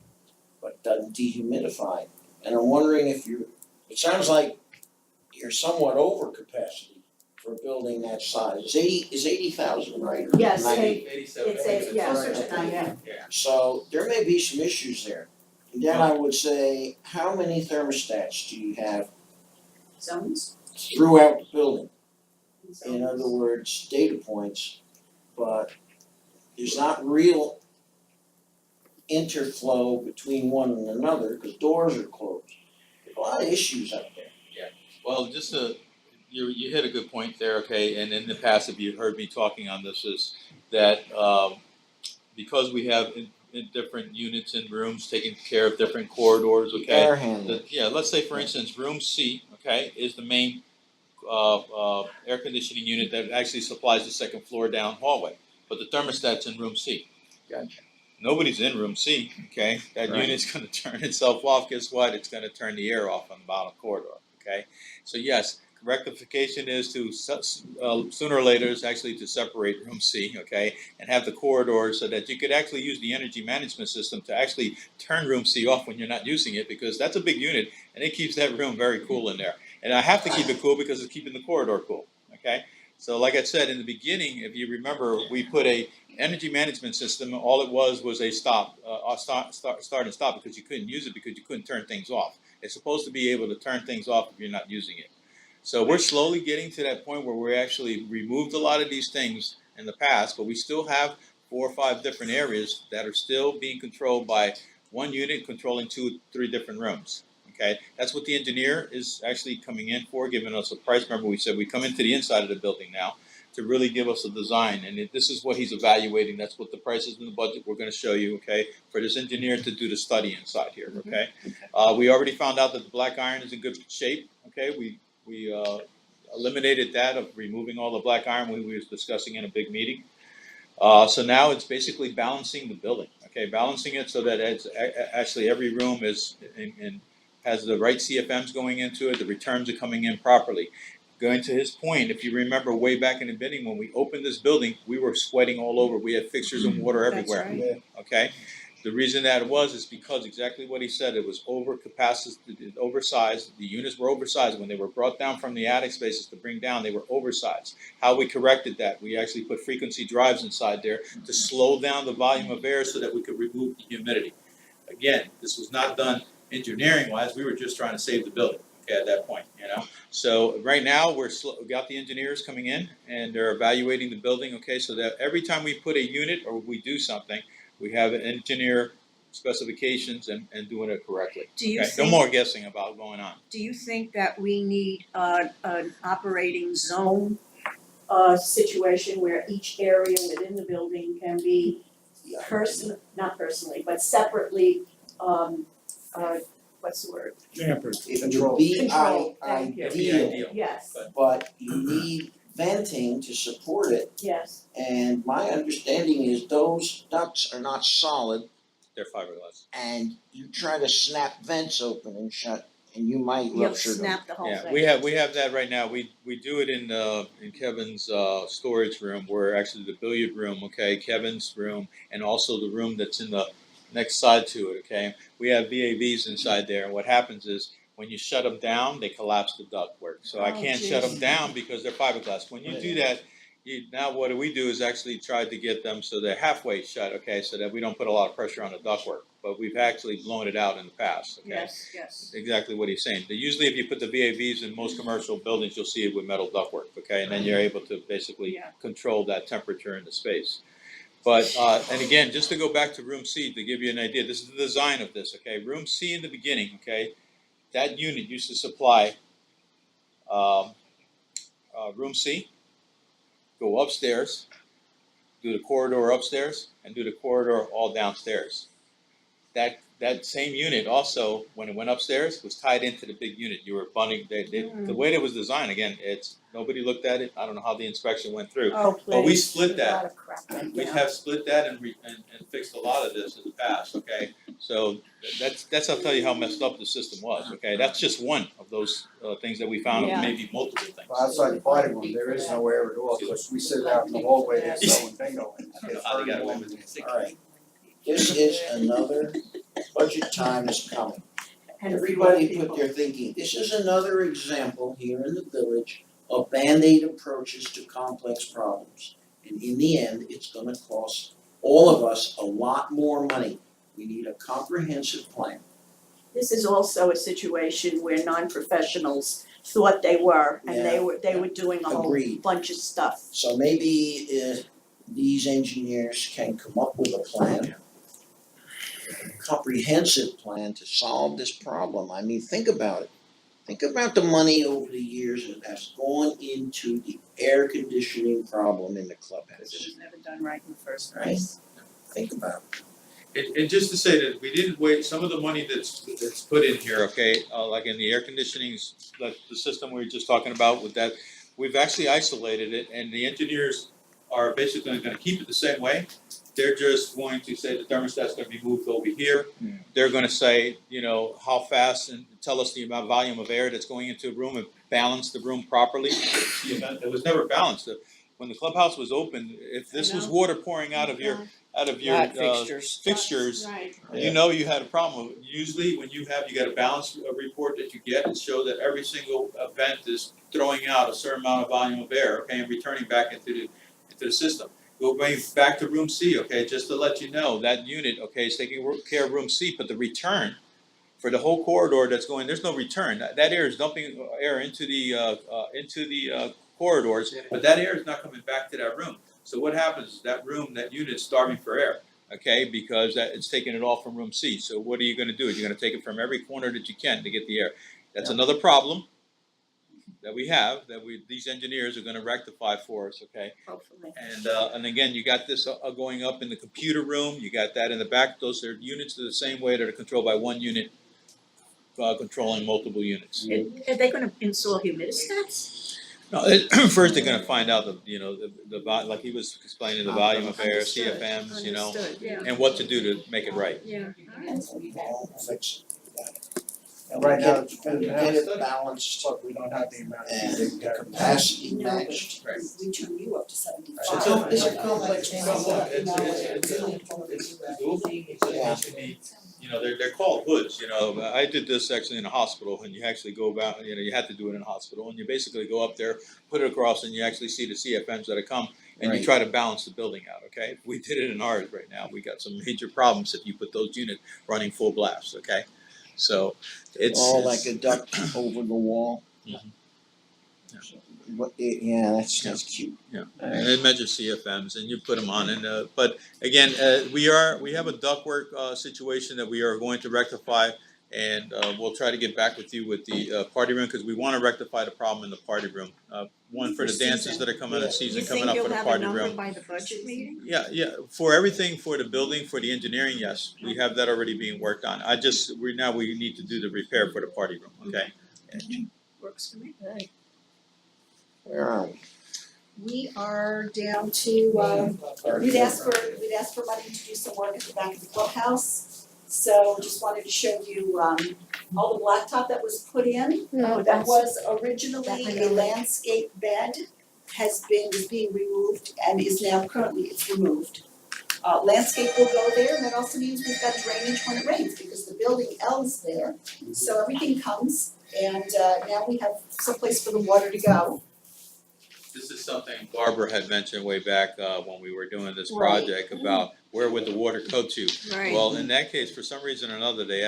but doesn't dehumidify. And I'm wondering if it sounds like you're somewhat over capacity for a building that size. Is 80,000 right? Or Yes, 90? 87. yeah. So there may be some issues there. And then I would say, how many thermostats do you have Zones? throughout the building? In other words, data points, but there's not real interflow between one and another, because doors are closed. There's a lot of issues out there. Well, you hit a good point there, okay, and in the past, if you heard me talking on this, is that because we have in different units and rooms taking care of different corridors, okay? Air handling. Let's say for instance, room C, okay, is the main air conditioning unit that actually supplies the second floor down hallway, but the thermostat's in room C. Gotcha. Nobody's in room C, okay? That Right. unit's gonna turn itself off, guess what? It's gonna turn the air off on the bottom corridor, okay? So yes, rectification is to, sooner or later, is actually to separate room C, okay? And have the corridors so that you could actually use the energy management system to actually turn room C off when you're not using it, because that's a big unit and it keeps that room very cool in there. And I have to keep it cool because it's keeping the corridor cool, okay? So like I said, in the beginning, if you remember, we put a energy management system. All it was a start and stop, because you couldn't use it because you couldn't turn things off. It's supposed to be able to turn things off if you're not using it. So we're slowly getting to that point where we actually removed a lot of these things in the past, but we still have 4 or 5 different areas that are still being controlled by one unit controlling 2 or 3 different rooms. Okay, that's what the engineer is actually coming in for, giving us a price. Remember, we said we come into the inside of the building now to really give us a design, and this is what he's evaluating. That's what the price is in the budget we're going to show you, okay, for this engineer to do the study inside here, okay? We already found out that the black iron is in good shape, okay? We eliminated that of removing all the black iron we was discussing in a big meeting. So now it's basically balancing the building, okay? Balancing it so that it's actually every room is has the right CFMs going into it, the returns are coming in properly. Going to his point, if you remember way back in the beginning when we opened this building, we were sweating all over. We had fixtures and water everywhere. That's right. Okay? The reason that it was is because exactly what he said, it was oversized. The units were oversized. When they were brought down from the attic spaces to bring down, they were oversized. How we corrected that, we actually put frequency drives inside there to slow down the volume of air so that we could remove the humidity. Again, this was not done engineering wise, we were just trying to save the building, okay, at that point, So right now, we got the engineers coming in and they're evaluating the building, okay, so that every time we put a unit or we do something, we have an engineer specifications and doing it correctly. Do you Okay? think- No more guessing about going on. Do you think that we need an operating zone situation where each area within the building can be not personally, but separately, what's the word? Dampered. It Control. would be Control, thank you. ideal, Yes, but you need venting to support it. yes. And my understanding is those ducts are not solid, They're fiberglass. and you try to snap vents open and shut, and you might You'll rupture them. snap the whole Yeah, thing. we have that right now. We do it in Kevin's storage room, where actually the billiard room, okay, Kevin's room, and also the room that's in the next side to it, okay. We have VAVs inside there, and what happens is when you shut them down, they collapse the ductwork. So I Oh, can't shut them geez. down because they're fiberglass. When you do that, now what do we do is actually try to get them so they're halfway shut, okay, so that we don't put a lot of pressure on the ductwork. But we've actually blown it out in the past, okay? Yes. Exactly what he's saying. Usually if you put the VAVs in most commercial buildings, you'll see it with metal ductwork, okay? And then you're able to basically Yeah. control that temperature in the space. But, and again, just to go back to room C, to give you an idea, this is the design of this, okay? Room C in the beginning, okay? That unit used to supply, room C, go upstairs, do the corridor upstairs, and do the corridor all downstairs. That same unit also, when it went upstairs, was tied into the big unit. You were bundling, the way it was designed, again, nobody looked at it. I don't know how the inspection went through. Oh, please. But we split There's a that. lot of crap right We now. have split that and fixed a lot of this in the past, okay? So that's I'll tell you how messed up the system was, okay? That's just one of those things that we found, Yeah. maybe multiple things. Well, outside the party room, there is no air at all, because we sit out in the hallway, there's no one bingo. I don't know how they got away with it. Alright, this is another, budget time is coming. Everybody put their thinking, this is another example here in the village of Band-Aid approaches to complex problems. And in the end, it's gonna cost all of us a lot more money. We need a comprehensive plan. This is also a situation where non-professionals thought they were, and they were doing a whole Agreed. bunch of stuff. So maybe these engineers can come up with a plan, a comprehensive plan to solve this problem. I mean, think about it. Think about the money over the years that has gone into the air conditioning problem in the clubhouse. It was never done right in the first Right. place. Think about it. And just to say that we didn't wait, some of the money that's put in here, okay, like in the air conditioning, like the system we were just talking about with that, we've actually isolated it, and the engineers are basically gonna keep it the same way. They're just going to say the thermostat's gonna be moved over here. They're gonna say, how fast, and tell us the amount, volume of air that's going into a room and balance the room properly. It was never balanced. When the clubhouse was open, if this was water pouring out of your Not fixtures. fixtures, Right. you had a problem. Usually when you got a balance report that you get and show that every single event is throwing out a certain amount of volume of air, okay, and returning back into the system. Go back to room C, okay, just to let you know, that unit, okay, is taking care of room C, but the return for the whole corridor that's going, there's no return. That air is dumping air into the corridors, but that air is not coming back to that room. So what happens is that unit's starving for air, okay, because it's taking it all from room C. So what are you gonna do? You're gonna take it from every corner that you can to get the air. That's another problem that we have, these engineers are gonna rectify for us, okay? Hopefully. And again, you got this going up in the computer room, you got that in the back, those are units the same way that are controlled by one unit, controlling multiple units. Are they gonna install humidistats? No, first they're gonna find out like he was explaining, the volume of air, CFMs, Understood, yeah. and what to do to make it right. Yeah. All fix it. And Right now, we get it balanced Look, we don't have the amount and of. the capacity matched. We turn you up to 75. It's a complex problem. It's doable. They're called hoods, I did this actually in a hospital, and you actually go about, you had to do it in a hospital, and you basically go up there, put it across, and you actually see the CFMs that come, and you Right. try to balance the building out, okay? If we did it in ours right now, we got some major problems if you put those units running full blast, okay? So, it's. All like a duck over the wall. Mhm. Yeah, that's cute. Yeah, and then measure CFMs, and you put them on, and but again, we have a ductwork situation that we are going to rectify, and we'll try to get back with you with the party room, because we want to rectify the problem in the party room. One for the dances that are coming in season, coming up for the party room. by the budget meeting? Yeah, for everything, for the building, for the engineering, yes, we have that already being worked on. We need to do the repair for the party room, okay? Works for me. Where are we? We are down to, we'd asked for money to do some work at the back of the clubhouse. So just wanted to show you, all the blacktop that was put in. That was originally a landscape bed, was being removed and is now currently, it's removed. Landscape will go there, and that also means we've got drainage when it rains, because the building L's there. So everything comes, and now we have someplace for the water to go. This is something Barbara had mentioned way back, when we were doing this Right. project about where would the water go to? Right. Well, in that case, for some reason or another, they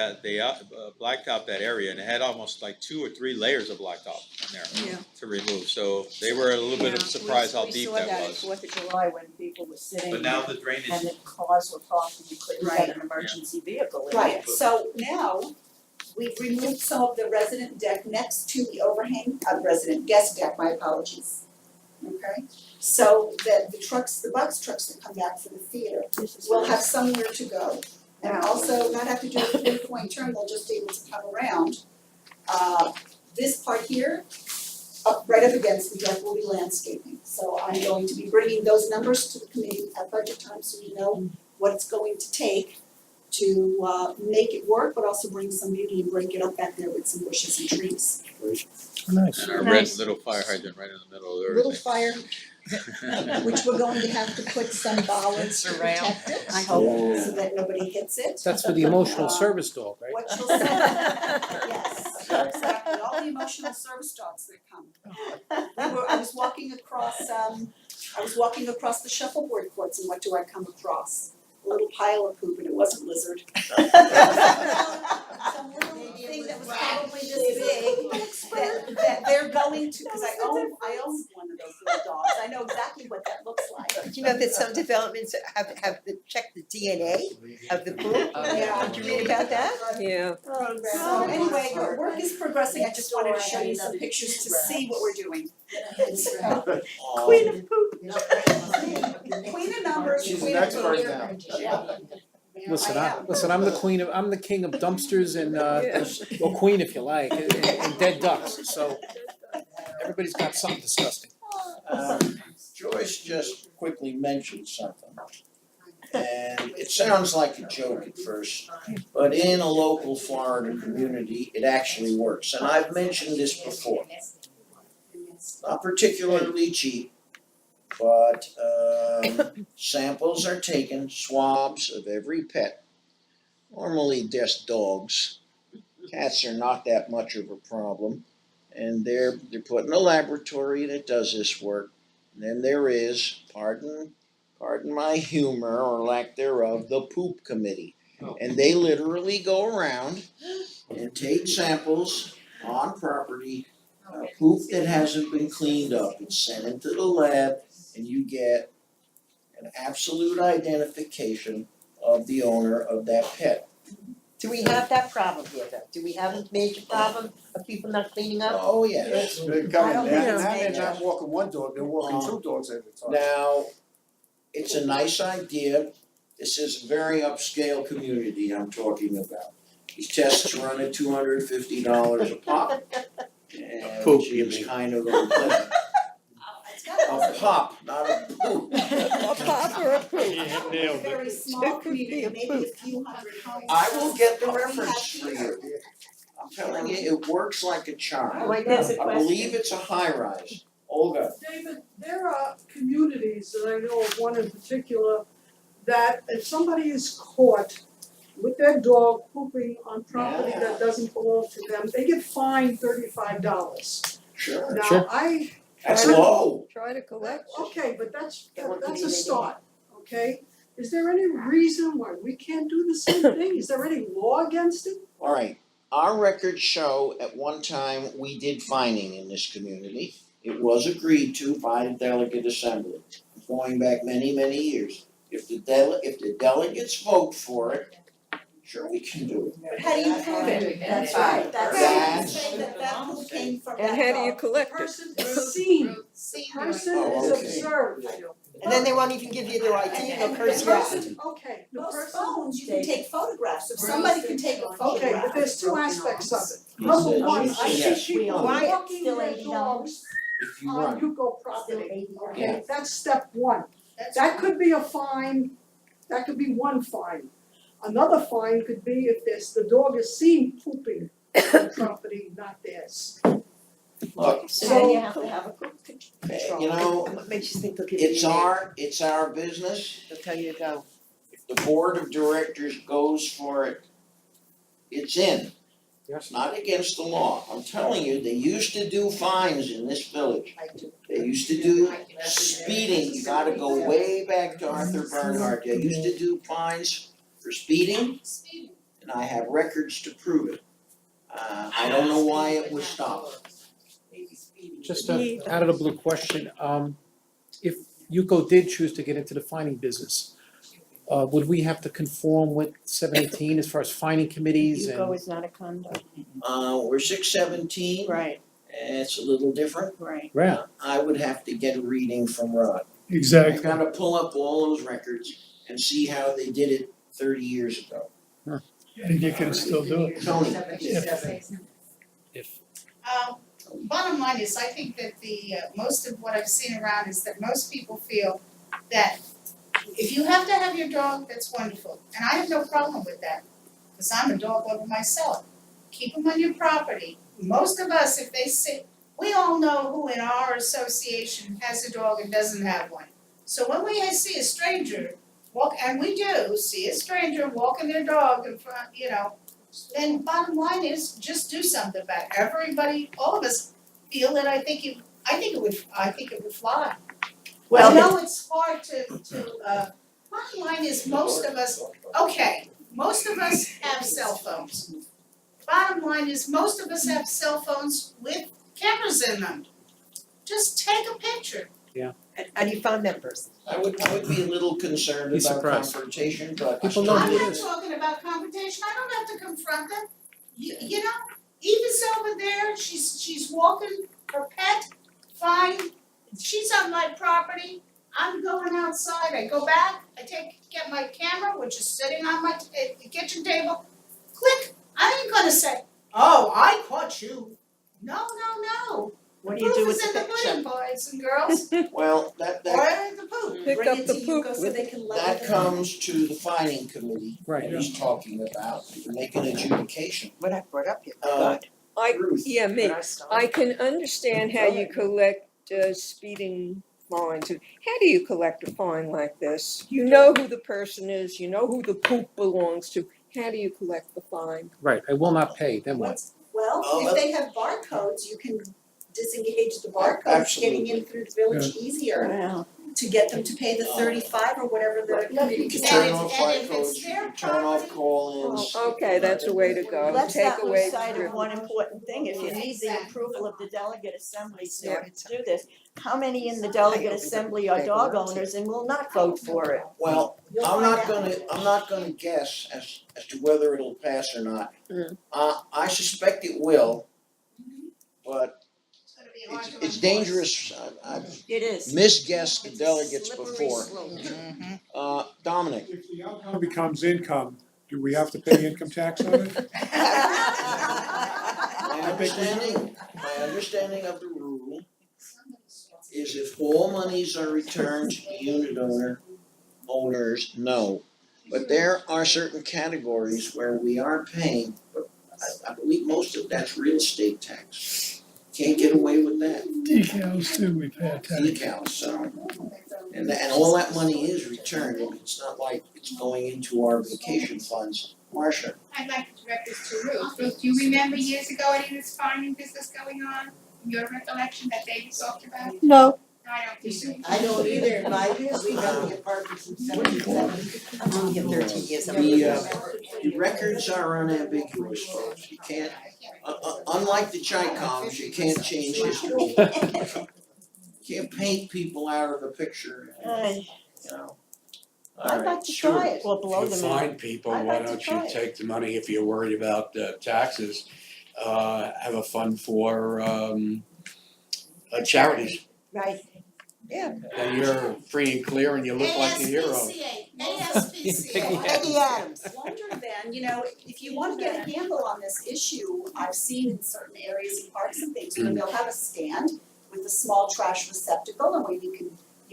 blacktopped that area and it had almost like 2 or 3 layers of blacktop in there Yeah. to remove. So they were a little bit of surprised how deep that We saw that was. on 4th of July when people were sitting But now the drainage, and the cars were parked and you couldn't Right. get an emergency vehicle in Right, so now, we've removed some of the resident deck next to the overhang, resident guest deck, my apologies. Okay, so that the trucks, the box trucks that come back for the theater will have somewhere to go. And also not have to do a 3-point turn, they'll just be able to come around. This part here, right up against the deck will be landscaping. So I'm going to be bringing those numbers to the committee at budget time, so you know what it's going to take to make it work, but also bring some beauty and break it up back there with some bushes and trees. Nice. and our red Nice. little fire hydrant right in the middle of Little everything. fire, which we're going to have to put some bollards to protect it. I hope. So that nobody hits it. That's for the emotional service dog, right? What you'll see, yes, exactly, all the emotional service dogs that come. I was walking across the shuffleboard courts and what do I come across? A little pile of poop and it wasn't lizard. Some little thing that was probably this big, that they're going to, cause I own one of those little dogs, I know exactly what that looks like. Do you know that some developments have checked the DNA of the poop? Yeah. Did you read about that? Yeah. So anyway, your work is progressing, I just wanted to show you some pictures to see what we're doing. Queen of poop. Queen of numbers, She's queen an of poop. expert now. Listen, I'm the king of dumpsters and, or queen if you like, and dead ducks, so everybody's got something disgusting. Joyce just quickly mentioned something. And it sounds like a joke at first, but in a local Florida community, it actually works. And I've mentioned this before. Not particularly cheap, but samples are taken, swabs of every pet. Normally just dogs. Cats are not that much of a problem. And they're put in a laboratory that does this work. And then there is, pardon my humor or lack thereof, the poop committee. And they literally go around and take samples on property, poop that hasn't been cleaned up. It's sent into the lab and you get an absolute identification of the owner of that pet. Do we have that problem here though? Do we have a major problem of people not cleaning up? Oh, yes. They're I coming don't down, think it's now they're major. not walking one dog, they're walking 2 dogs at a time. Now, it's a nice idea. This is a very upscale community I'm talking about. These tests run at $250 a pop. And Poop, which you is mean. kind of a a pop, not a poop. A pop or a poop? A very small community, maybe a few hundred homes. I will get the But we reference have for here. you. I'm telling you, it works like a charm. Wait, there's a I question. believe it's a high rise. Olga, David, there are communities, and I know of one in particular, that if somebody is caught with their dog pooping on property that doesn't belong to them, they get fined $35. sure. Now, I, That's low. Try to collect. okay, but that's a start, okay? Is there any reason why we can't do the same thing? Is there any law against it? All right, our records show at one time we did fining in this community. It was agreed to by the delegate assembly, going back many, many years. If the delegates vote for it, sure we can do it. But how do you prove it? That's right, that's That's- saying that poop came from And that how do you dog. collect it? Person is seen, person Oh, is okay. observed. And then they won't even give you their ID, they'll The curse you out. person, okay, the Most person, phones, you can take photographs, if somebody can take a photograph. okay, but there's 2 aspects of it. Number one, I Yes. see people Why- walking Still their $80? dogs If you on run. Yuko property, Yeah. okay, that's step one. That's That could be a fine, that could be one fine. Another fine could be if the dog is seen pooping on property not theirs. Look, So then you have to have a poop control. you know, What makes you think they'll give you it's our business. They'll tell you to go. If the board of directors goes for it, it's in. Yes. not against the law. I'm telling you, they used to do fines in this village. They used to do speeding, you gotta go way back to Arthur Bernhardt. They used to do fines for speeding, and I have records to prove it. I don't know why it was stopped. Just a out of the blue question, if Yuko did choose to get into the fining business, would we have to conform with 718 as far as fining committees and? Yuko is not a condo. We're 617, Right, it's a little different. right. Yeah. I would have to get a reading from Rod. I Exactly. gotta pull up all those records and see how they did it 30 years ago. And you can still do it. Tony, If Bottom line is, I think that most of what I've seen around is that most people feel that if you have to have your dog, that's wonderful, and I have no problem with that, because I'm a dog lover myself. Keep them on your property. Most of us, if they say, we all know who in our association has a dog and doesn't have one. So when we see a stranger and we do see a stranger walking their dog in front, then bottom line is just do something about it. Everybody, all of us feel that I think it would fly. Well, I know it's hard bottom line is most of us have cell phones. Bottom line is most of us have cell phones with cameras in them. Just take a picture. And you found that person. I would be a little concerned Be about surprised. confrontation, but People know I'm who it not is. talking about confrontation, I don't have to confront them. You know, Eva's over there, she's walking her pet, fine, she's on my property, I'm going outside, I go back, get my camera, which is sitting on my kitchen table, click, I ain't gonna say, oh, I caught you. No. What do you do with the Proof is in the picture? pudding, boys and girls, well, that or in the poop. Pick Bring up it the to poop Yuko so with they can let that it. comes to the fining committee Right. that he's talking about, to make an adjudication. What I brought up here, Uh, Ruth, Me, I can understand how you collect speeding fines. How do you collect a fine like this? You know who the person is, you know who the poop belongs to. How do you collect the fine? Right, I will not pay, then what? Well, Oh, if they have barcodes, you can disengage the barcodes, Absolutely. getting in through the village easier Wow. to get them to pay the 35 or whatever the committee you can decides. turn And off if fire it's codes, you their can turn off property- call-ins. Okay, that's a way to go. Let's Take not away lose sight the- of one important thing, if you need the approval of the delegate assembly to do this, how many in the delegate assembly are dog owners and will not vote for it? Well, I'm not gonna guess as to whether it'll pass or not. I suspect it will, but It's gonna be hard to it's enforce. dangerous. I've It is. misguessed the It's a delegates slippery before. slope. If Dominic, the outcome becomes income, do we have to pay income tax on it? my understanding of the rule is if all monies are returned to the unit owners, no. But there are certain categories where we are paying, but I believe most of that's real estate tax. Can't get away with that. Decals too, we pay a tax. Decals, so. And all that money is returned, and it's not like it's going into our vacation funds. Marcia, I'd like to direct this to Ruth. Ruth, do you remember years ago any of this farming business going on? Your recollection that David talked about? No. No, I don't think so. I don't either, but I we got the apartments in 77. I'm only here 13 years. the records are unambiguous, folks. You can't, unlike the Chicoms, you can't change history. You can't paint people out of the picture, Ay, you know. I'd like to try it, or blow If you them in. find people, I'd why like to don't try you it. take the money, if you're worried about taxes, have a fund for charities. Right. Then you're free and clear and you look like a hero. ASPCA. Peggy Adams. Wonder then, if you wanna get a handle on this issue, I've seen in certain areas in parks and things, where they'll have a stand with a small trash receptacle and where you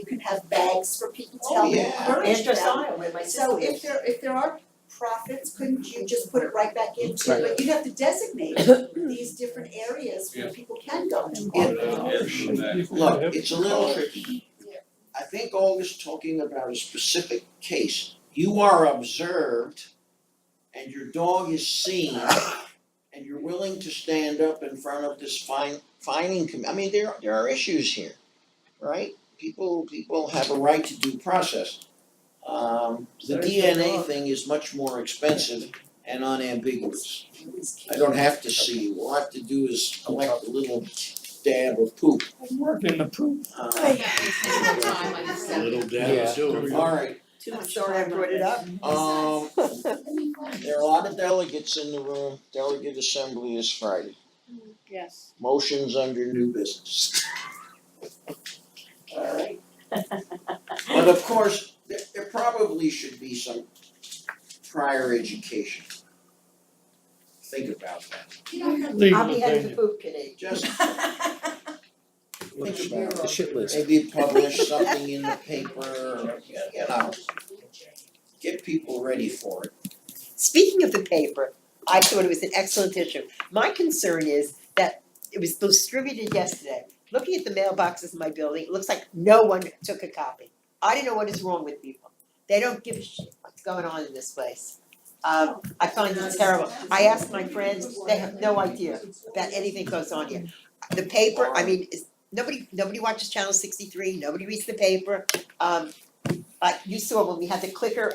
can have bags for people to help encourage And them. where my sister So lives. if there are profits, couldn't you just put it right back into, Right. but you'd have to designate these different areas where people can go to. Look, it's a little tricky. I think Olga's talking about a specific case. You are observed and your dog is seen and you're willing to stand up in front of this fining I mean, there are issues here, right? People have a right to due process. The DNA thing is much more expensive and unambiguous. I don't have to see you, all I have to do is collect a little dab of poop. Working the poop. Little dab of dough. Alright, I'm sorry I brought it up. there are a lot of delegates in the room, delegate assembly is Friday. Yes. Motions under new business. Alright. But of course, there probably should be some prior education. Think about that. I'll be heading to food committee. Just think about The it. shit list. Maybe publish something in the paper, you know. Get people ready for it. Speaking of the paper, I thought it was an excellent issue. My concern is that it was distributed yesterday. Looking at the mailboxes in my building, it looks like no one took a copy. I don't know what is wrong with people. They don't give a shit what's going on in this place. I find it terrible. I ask my friends, they have no idea that anything goes on here. The paper, I mean, nobody watches Channel 63, nobody reads the paper. You saw when we had the clicker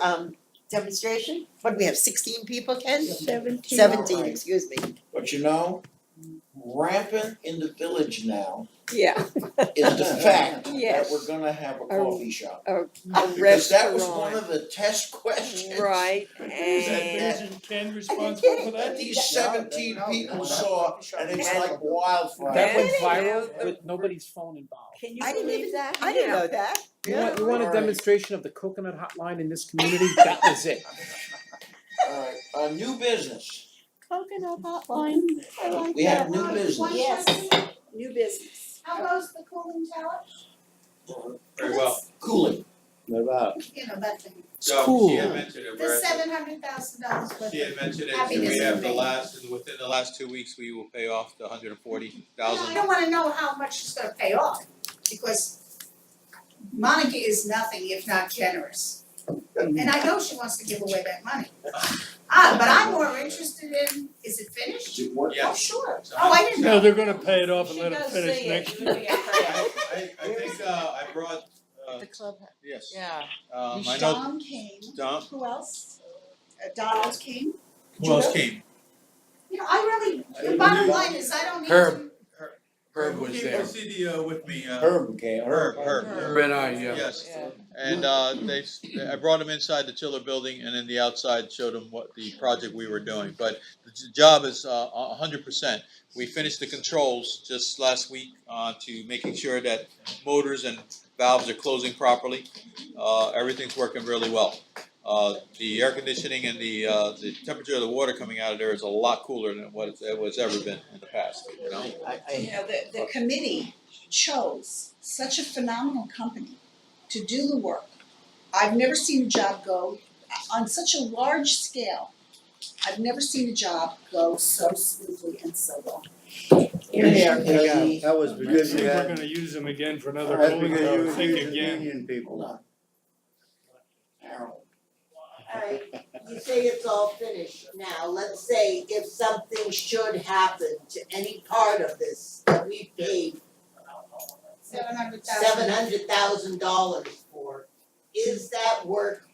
demonstration, what did we have, 16 people, Ken? 17, excuse me. But you know, rampant in the village now Yeah. is the fact that Yes. we're gonna have a coffee shop. A Because that was restaurant. one of the test questions. Right, Is and that Ken responsible for that these 17 people saw, and it's like wildfire. That went Yeah. viral with nobody's phone involved. Can you I didn't believe even, that? I didn't know that. You want a demonstration of the coconut hotline in this community? That was it. Alright, new business. Coconut hotline, I like that. We have new business. Yes, new business. How goes the cooling tower? Very well. Cooling. What about? You know, that thing, So cool. she had mentioned it, the we're at $700,000 worth she had of mentioned it, happiness we have and the pain. within the last 2 weeks, we will pay off the I 140,000. don't wanna know how much it's gonna pay off, because Monica is nothing if not generous. And I know she wants to give away that money. But I'm more interested in, is it finished? Is it working? Oh, sure. Oh, I didn't know. No, they're gonna pay it off and let it finish next year. I think I brought The club, yes. yeah. I know Dom came, Dom, who else? Donald came. who else came? You know, I really, the bottom line is I don't need to. Herb was there. Who came to see with me? Herb came, Herb. Herb and I, yeah. Yes, and I brought him inside the chiller building and in the outside showed him what the project we were doing, but the job is 100%. We finished the controls just last week to making sure that motors and valves are closing properly. Everything's working really well. The air conditioning and the temperature of the water coming out of there is a lot cooler than what it's ever been in the past, you know? You know, the committee chose such a phenomenal company to do the work. I've never seen a job go on such a large scale. I've never seen a job go so smoothly and so well. That was because you We're had, gonna use them again for another that's cooling because tower. you Think had again. union people. Harold. Alright, you say it's all finished. Now, let's say if something should happen to any part of this that we paid $700,000 for, is that work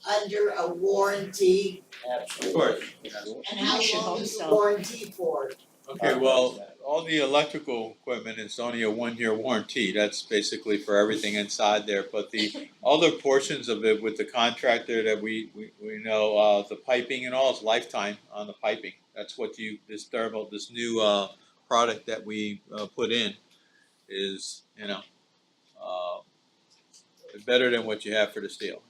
under a warranty? Of course. And how long is the warranty for? Okay, well, all the electrical equipment is only a 1-year warranty, that's basically for everything inside there, but the other portions of it with the contractor that we know, the piping and all is lifetime on the piping. That's what this new product that we put in is, better than what you have for the steel,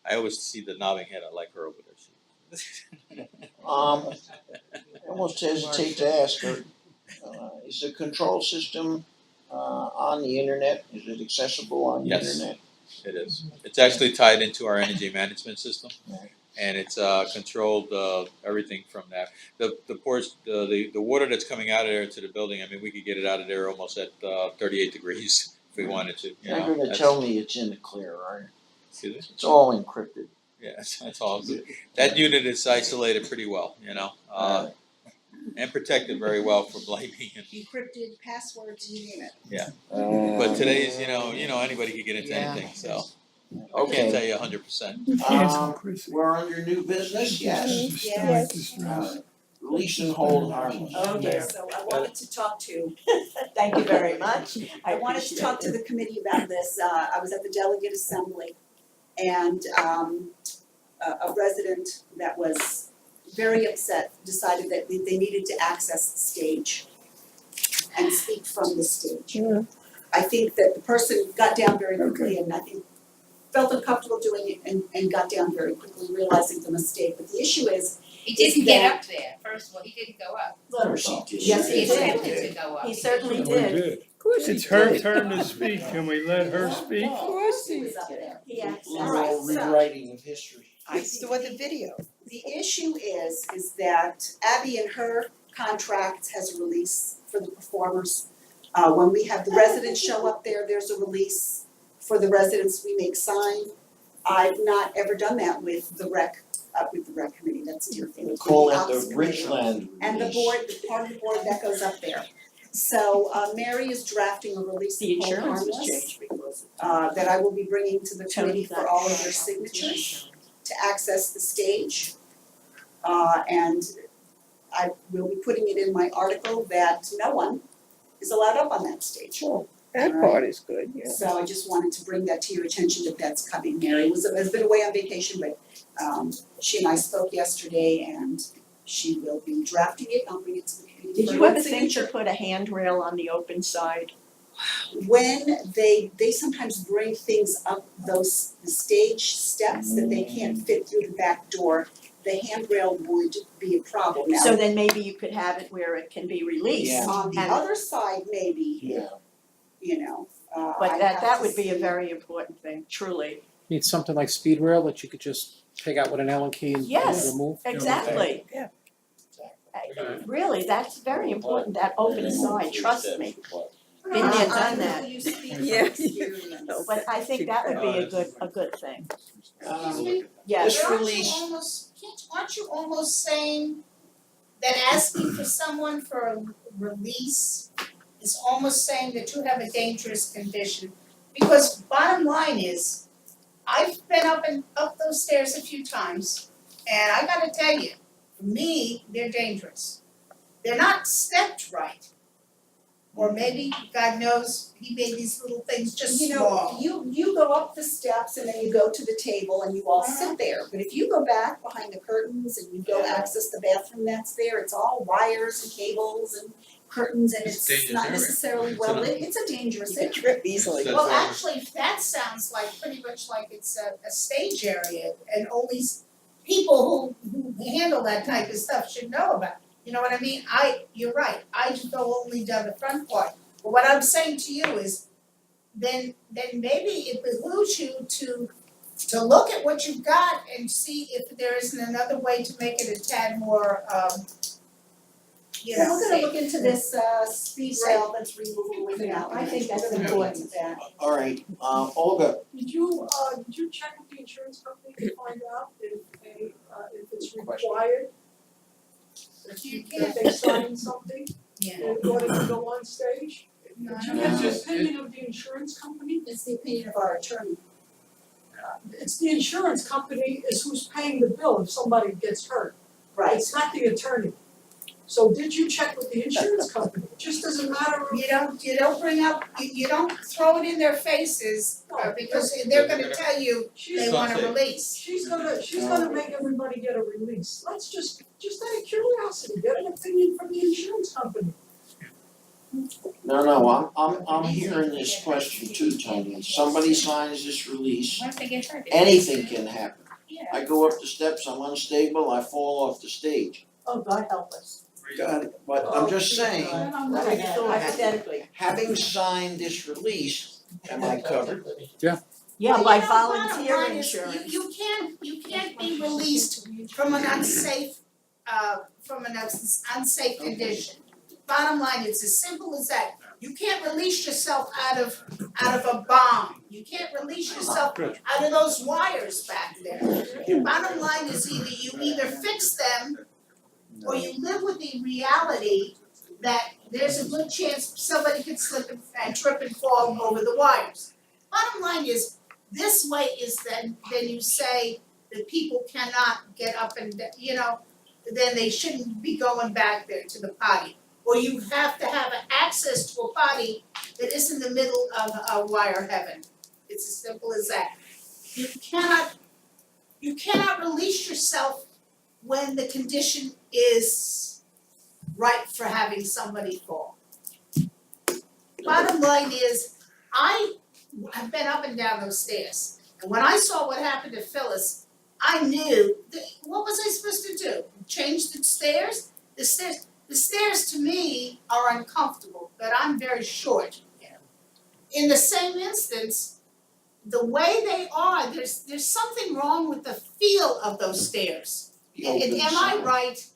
I always see the knobbing head, I like her over there. I almost hesitate to ask her, is the control system on the internet? Is it accessible on the Yes. internet? It is. It's actually tied into our energy management system, and it's controlled everything from that. The water that's coming out of there to the building. I mean, we could get it out of there almost at 38 degrees if we wanted to. You're gonna tell me it's in the clear, aren't you? Excuse me? It's all encrypted. Yeah, that's all. That unit is isolated pretty well. and protected very well for blaming. Encrypted passwords, you name it. But today's, anybody could get into Yeah. anything, so I can't Okay, tell you 100%. we're under new business, yes? Yes. Release and hold harmless. Okay, so I wanted to talk to, Thank you very much. I wanted to talk to the committee about this. I was at the delegate assembly and a resident that was very upset decided that they needed to access the stage and speak from the stage. I think that the person got down very quickly and I think felt uncomfortable doing it and got down very quickly, realizing the mistake. But the issue is, He didn't get up there, first of all, he didn't go up. Of course he did. Yes, he He did. attempted to go up. He certainly did. Of course he It's her did. turn to speak, can we let her speak? Of course he he was up there. He accessed. Literal rewriting of history. I saw the video. The issue is that Abby in her contract has a release for the performers. When we have the residents show up there, there's a release for the residents we make sign. I've not ever done that with the rec committee, that's Deerfield. It's Call the it ops the committee. Richland And the release. board, the part of the board that goes up there. So Mary is drafting a release The of hold insurance was harmless, changed because that I will be bringing to the committee Tony for got all of shot their up. signatures to access the stage. And I will be putting it in my article that no one is allowed up on that stage. That part is good, yeah. So I just wanted to bring that to your attention that that's coming. Mary has been away on vacation, but she and I spoke yesterday and she will be drafting it, I'll bring it to the committee. Did for you ever signature. think to put a handrail on the open side? When they sometimes bring things up the stage steps that they can't fit through the back door, the handrail would be a problem now. So then maybe you could have it where it can be released. Yeah. On the And- other side, maybe, Yeah. you know, But I that have to would be a see. very important thing, truly. Need something like speed rail that you could just take out with an Allen key and Yes. remove? Exactly. Yeah. Really, that's very important, that open side, trust me. Been I there, done that. know you speak from Yes. experience. But I think that would be a good thing. Excuse me? Yes. This Aren't you release- aren't you almost saying that asking for someone for a release is almost saying that you have a dangerous condition? Because bottom line is, I've been up those stairs a few times, and I gotta tell you, for me, they're dangerous. They're not stepped right. Or maybe, God knows, he made these little things just You small. know, you go up the steps and then you go to the table and you all sit there. But if you go back behind the curtains and you go access the bathroom that's there, it's all wires and cables and curtains and It's it's dangerous not area. necessarily well lit. It's a dangerous You area. could trip easily. That's Well, why- actually, that sounds like pretty much like it's a stage area and only people who handle that type of stuff should know about. You know what I mean? You're right, I just go only down the front part. But what I'm saying to you is, then maybe it behooves you to look at what you've got and see if there isn't another way to make it a tad more, Yeah, we're gonna look into this speed rail that's removable without. I think that's important that. All right, Olga, Did you check with the insurance company to find out if it's required? That they sign something in order to go on stage? No, Did you get the opinion of the insurance company? It's the opinion of our attorney. It's the insurance company is who's paying the bill if somebody gets hurt. Right. It's not the attorney. So did you check with the insurance company? It just doesn't matter. You don't bring up, you don't throw it in their faces, because they're gonna tell you they want a release. She's gonna make everybody get a release. Let's just out of curiosity, get an opinion from the insurance company. no, I'm hearing this question too, Tony. Somebody signs this release, What if they get hurt? anything can happen. Yeah. I go up the steps, I'm unstable, I fall off the stage. Oh, God help us. God, but I'm just saying, Hypothetically. having signed this release, am I covered? Yeah, Well, by you know, bottom volunteer line is, insurance. you can't be released from an unsafe condition. Bottom line, it's as simple as that. You can't release yourself out of a bomb. You can't release yourself out of those wires back there. Bottom line is you either fix them or you live with the reality that there's a good chance somebody could slip and trip and fall over the wires. Bottom line is, this way is then you say that people cannot get up and, then they shouldn't be going back there to the potty. Or you have to have access to a potty that is in the middle of a wire heaven. It's as simple as that. You cannot release yourself when the condition is right for having somebody fall. Bottom line is, I have been up and down those stairs, and when I saw what happened to Phyllis, I knew that, what was I supposed to do? Change the stairs? The stairs to me are uncomfortable, but I'm very short. In the same instance, the way they are, there's something wrong with the feel of those stairs. Am I right?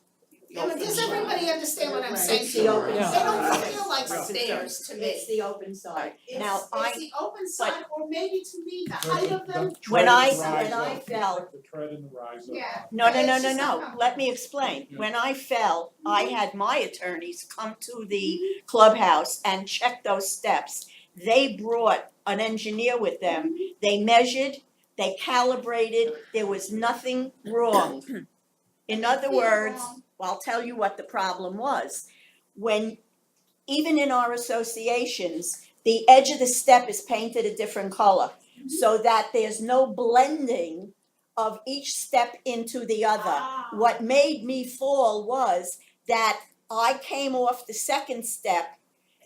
Does everybody understand what I'm saying? It's the open They side. don't feel like stairs to me. It's the open side. Now, It's the open side, or maybe to me, the height of them. When I fell, The tread and the rise up. Yeah. no, It's just no, not- let me explain. When I fell, I had my attorneys come to the clubhouse and check those steps. They brought an engineer with them. They measured, they calibrated, there was nothing wrong. In other words, I'll tell you what the problem was. When, even in our associations, the edge of the step is painted a different color, so that there's no blending of each step into the other. What made me fall was that I came off the second step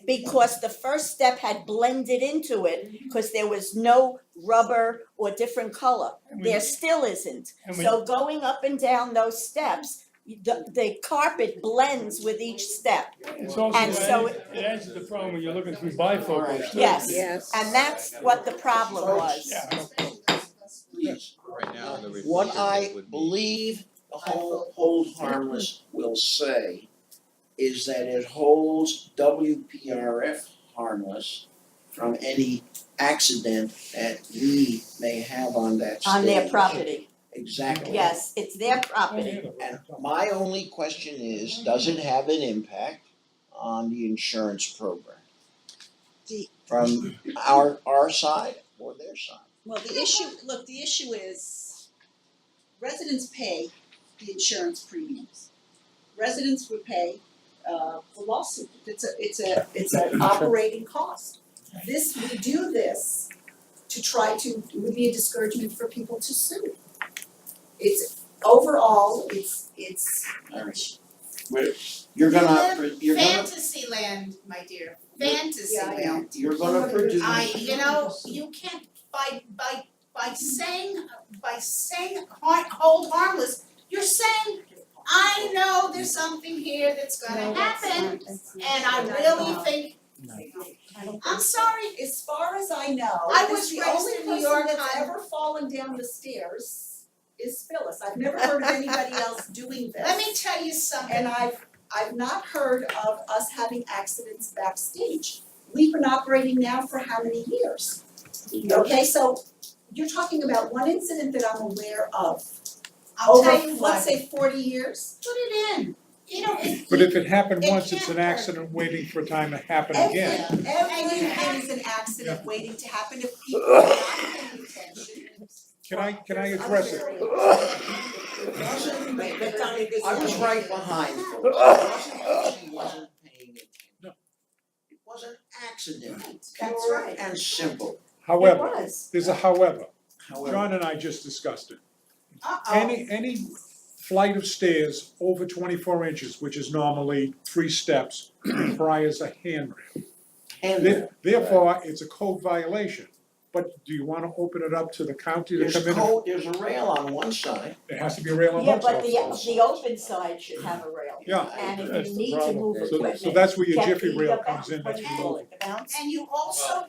because the first step had blended into it, because there was no rubber or different color. There still isn't. So going up and down those steps, the carpet blends with each step. It's also, And so it adds to the problem when you're looking through bifocals too. Yes, and that's what the problem was. Please. Right now, the What reflector I would be- believe the whole hold harmless will say is that it holds WPRF harmless from any accident that we may have on that stage. On their property, Exactly. yes, it's their property. And my only question is, does it have an impact on the insurance program? From our side or their side? Well, the issue is residents pay the insurance premiums. Residents would pay the lawsuit. It's an operating cost. We do this to try to, it would be a discouragement for people to sue. It's overall, it's. Alright. You're gonna, Fantasy land, my dear, fantasy land. you're gonna produce. You can't, by saying hold harmless, you're saying, I know there's something here that's gonna happen, and I really think, I'm sorry, As far as I know, I was the raised only in New person York, that's I'm- ever fallen down the stairs is Phyllis. I've never heard of anybody else doing this. let me tell you something. And I've not heard of us having accidents backstage. We've been operating now for how many years? Okay, so you're talking about one incident that I'm aware of. I'll tell Over, you what, let's say 40 years. put it in, But if it happened It once, it's can't an hurt. accident waiting for time to happen again. Everything is an accident waiting to happen if people are not paying attention. Can I address it? I was right behind Phyllis. It wasn't that she wasn't paying attention. No. It was an accident, That's pure right. and simple. It However, was. there's a however. However, John and I just discussed it. uh-oh. Any flight of stairs over 24 inches, which is normally 3 steps, requires a handrail. and Therefore, it's a code violation. But do you wanna open it up to the county to come in? there's a rail on one side. There has to be a rail on Yeah, one but side. the open side should have a rail. Yeah, And if that's you the need to problem. move So- equipment, So that's where your get jiffy the, rail uh, comes in, what that's do you call it, the bounce? And you also,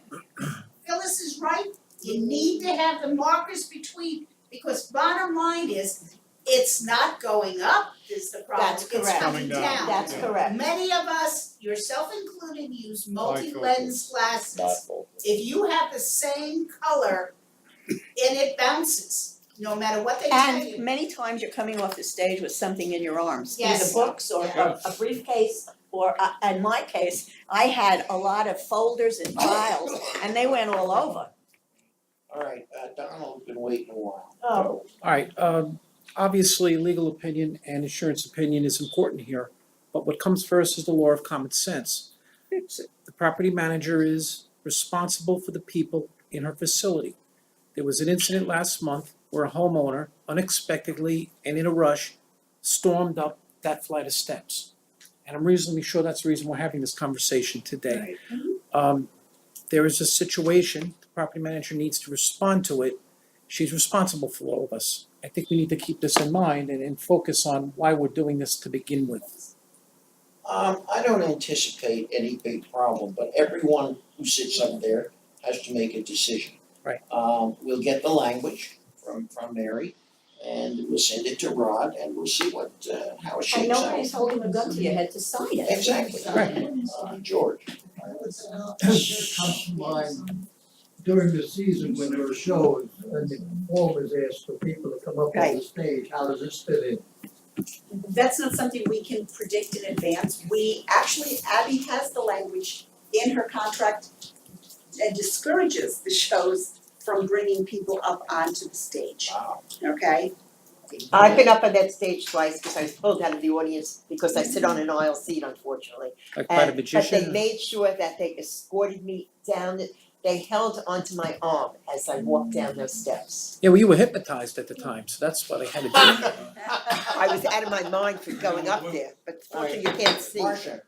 Phyllis is right, you need to have the markers between, because bottom line is, it's not going up is the problem, That's it's correct. coming Coming down. down. That's correct. Many of us, yourself included, use multi-lens glasses. If you have the same color and it bounces, no matter what they tell you. And many times you're coming off the stage with something in your arms, either Yes. books or a briefcase, or in my case, I had a lot of folders and files, and they went all over. Alright, Donald's been waiting a while. Oh. Alright, obviously, legal opinion and insurance opinion is important here, but what comes first is the law of common sense. The property manager is responsible for the people in her facility. There was an incident last month where a homeowner unexpectedly and in a rush stormed up that flight of steps. And I'm reasonably sure that's the reason we're having this conversation today. There is a situation, the property manager needs to respond to it. She's responsible for all of us. I think we need to keep this in mind and focus on why we're doing this to begin with. I don't anticipate any big problem, but everyone who sits up there has to make a decision. Right. We'll get the language from Mary, and we'll send it to Rod, and we'll see what, how it shapes And out. nobody's holding a gun to your head to sign it. Exactly. George. Comes to mind during the season when there are shows and the performers ask for people to come up on the stage, how does this fit in? That's not something we can predict in advance. Abby has the language in her contract and discourages the shows from bringing people up onto the stage. Wow. Okay? I've been up on that stage twice because I was pulled out of the audience because I sit on an aisle seat, unfortunately. Like by the But magician? they made sure that they escorted me down, they held onto my arm as I walked down those steps. Yeah, well, you were hypnotized at the time, so that's why they had to do it. I was out of my mind for going up there, but fortunately you can't see. Marcia.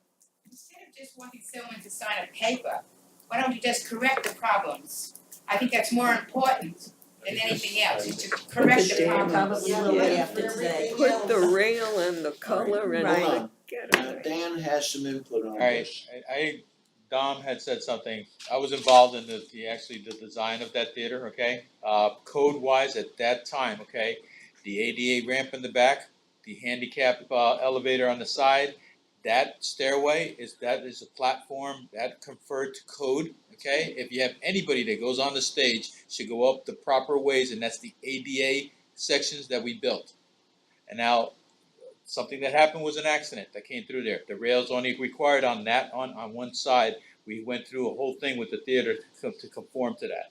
Instead of just wanting someone to sign a paper, why don't you just correct the problems? I think that's more important than anything else, is to correct the problems. Probably will be after today. Put the rail and the color and Hold all on. Dan has some input on Alright, this. Dom had said something, I was involved in the design of that theater, okay? Code wise at that time, okay, the ADA ramp in the back, the handicap elevator on the side, that stairway is a platform that conferred to code, okay? If you have anybody that goes on the stage, should go up the proper ways, and that's the ADA sections that we built. And now, something that happened was an accident that came through there. The rails only required on one side. We went through a whole thing with the theater to conform to that.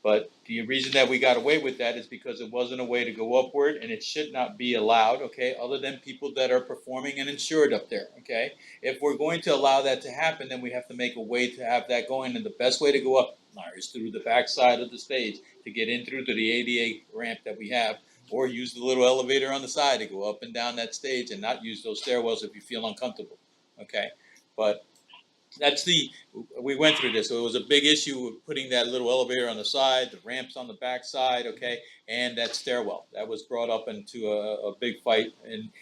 But the reason that we got away with that is because it wasn't a way to go upward, and it should not be allowed, okay, other than people that are performing and insured up there, okay? If we're going to allow that to happen, then we have to make a way to have that going, and the best way to go up, Larry, is through the back side of the stage to get in through to the ADA ramp that we have, or use the little elevator on the side to go up and down that stage and not use those stairwells if you feel uncomfortable, okay? But we went through this, so it was a big issue with putting that little elevator on the side, the ramps on the back side, okay, and that stairwell. That was brought up into a big fight,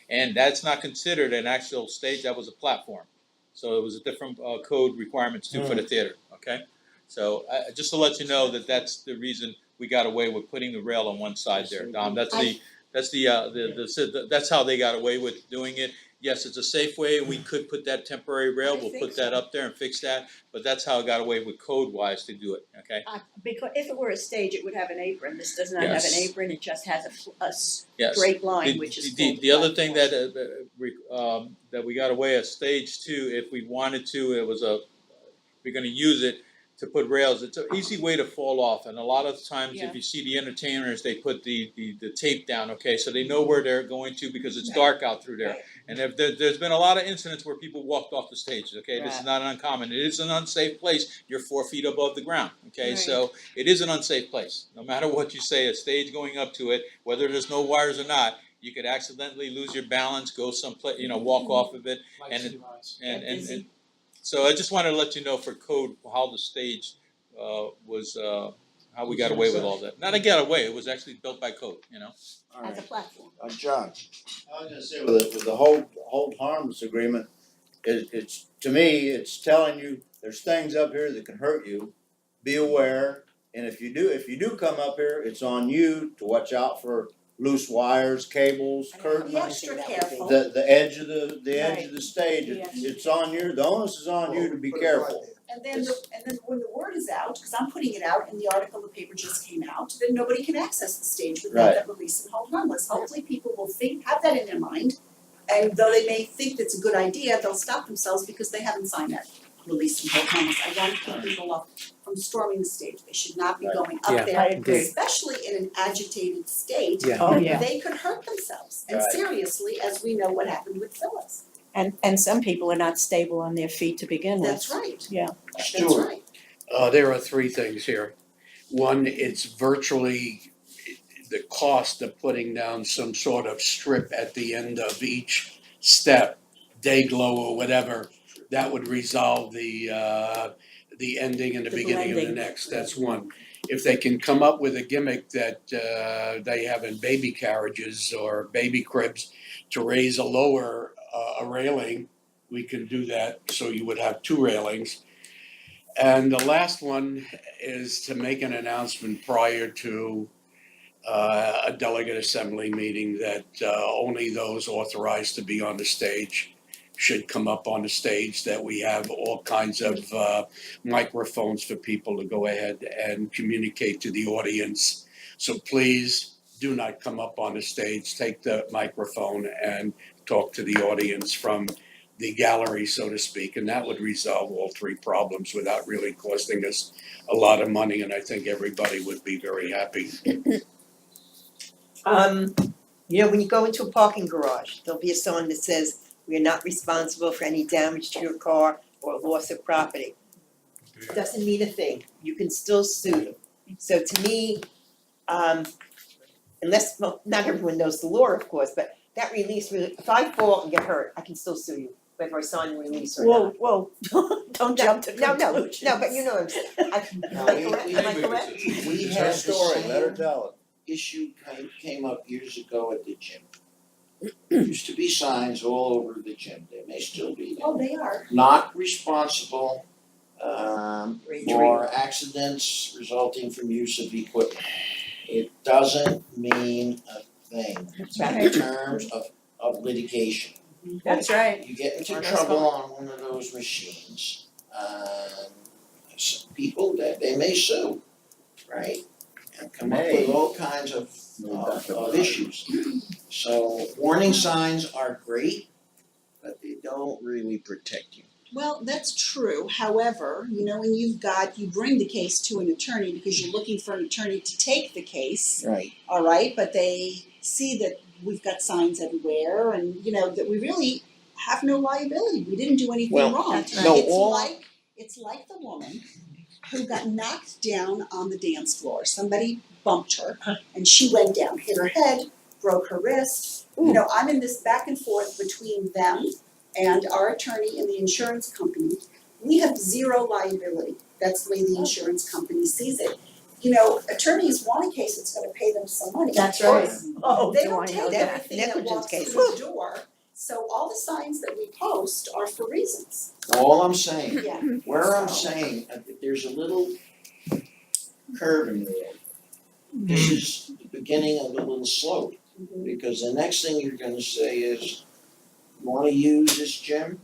and that's not considered an actual stage, that was a platform. So it was a different code requirements too for the theater, okay? So just to let you know that that's the reason we got away with putting the rail on one side there, Dom. That's how they got away with doing it. Yes, it's a safe way, we could put that temporary rail, we'll put that up there and fix that, but that's how it got away with code-wise to do it, okay? Because if it were a stage, it would have an apron. This does not have an Yes. apron, it just has a Yes. straight line, which is full. The other thing that we got away at stage two, if we wanted to, we're gonna use it to put rails. It's an easy way to fall off, and a lot of times if you see the entertainers, they put the tape down, okay, so they know where they're going to because it's dark out through there. And there's been a lot of incidents where people walked off the stage, okay, this is not uncommon. It is an unsafe place, you're 4 feet above the ground, okay, so it is an unsafe place. No matter what you say, a stage going up to it, whether there's no wires or not, you could accidentally lose your balance, go someplace, walk off of it, and so I just wanted to let you know for code how the stage was, how we got away with all that. Not got away, it was actually built by code, As a platform. John. I was gonna say with the hold harmless agreement, it's to me, it's telling you there's things up here that can hurt you. Be aware, and if you do come up here, it's on you to watch out for loose wires, cables, curtains. Be extra careful. The edge of the edge of the stage, it's on you. The onus is on you to be careful. And then when the word is out, because I'm putting it out and the article in the paper just came out, then nobody can access the stage without Right. that release and hold harmless. Hopefully people will have that in their mind. And though they may think that's a good idea, they'll stop themselves because they haven't signed that release and hold harmless. I want to keep people up from storming the stage. They should not be going Yeah, up there, I agree. especially in an agitated state. Yeah. Oh, yeah. They could hurt themselves, and Right. seriously, as we know what happened with Phyllis. And some people are not stable on their feet to begin with. That's right. Yeah. That's Stuart. right. There are three things here. One, it's virtually the cost of putting down some sort of strip at the end of each step, day glow or whatever, that would resolve the ending and the The beginning of the blending. next, that's one. If they can come up with a gimmick that they have in baby carriages or baby cribs to raise a lower a railing, we can do that, so you would have two railings. And the last one is to make an announcement prior to a delegate assembly meeting that only those authorized to be on the stage should come up on the stage, that we have all kinds of microphones for people to go ahead and communicate to the audience. So please do not come up on the stage, take the microphone and talk to the audience from the gallery, so to speak, and that would resolve all three problems without really costing us a lot of money, and I think everybody would be very happy. You know, when you go into a parking garage, there'll be a sign that says, "We are not responsible for any damage to your car or loss of property." Doesn't mean a thing, you can still sue them. So to me, unless, well, not everyone knows the law, of course, but that release, if I fall and get hurt, I can still sue you, whether I sign the release or not. Whoa, don't jump to No, conclusions. no, but you know what I'm saying. Am I correct? Am I correct? We It's had her the story, let her same tell it. issue came up years ago at the gym. Used to be signs all over the gym, there may still be there. Oh, they are. Not responsible Great for accidents resulting from use of equipment. It doesn't mean a thing in terms of litigation. That's right. You get into That's trouble on one of those machines, some people that they may sue, right? And come up with all kinds of issues. So warning signs are great, but they don't really protect you. Well, that's true. However, you know, when you bring the case to an attorney because you're looking for an attorney to take the case, Right. all right, but they see that we've got signs everywhere and, you know, that we really have no liability. We didn't do anything Well, wrong. that's right. no, all- It's like the woman who got knocked down on the dance floor. Somebody bumped her and she went down, hit her head, broke her wrist. You know, I'm in this back and forth between them and our attorney and the insurance company. We have zero liability. That's the way the insurance company sees it. You know, attorneys want a case that's gonna pay them some money. That's Of course. right. Oh, They do don't I take know that. everything that Negligence walks case. through the door. So all the signs that we post are for reasons. All I'm saying, Yeah. where I'm saying, there's a little curve in the road. This is the beginning of a little slope, because the next thing you're gonna say is, you wanna use this gym?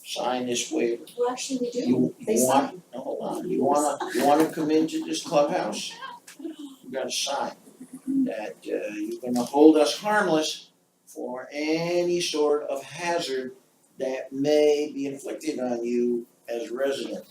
Sign this waiver. Well, actually, we do. You They want, sign. no, hold on, you wanna come into this clubhouse? You gotta sign that you're gonna hold us harmless for any sort of hazard that may be inflicted on you as a resident.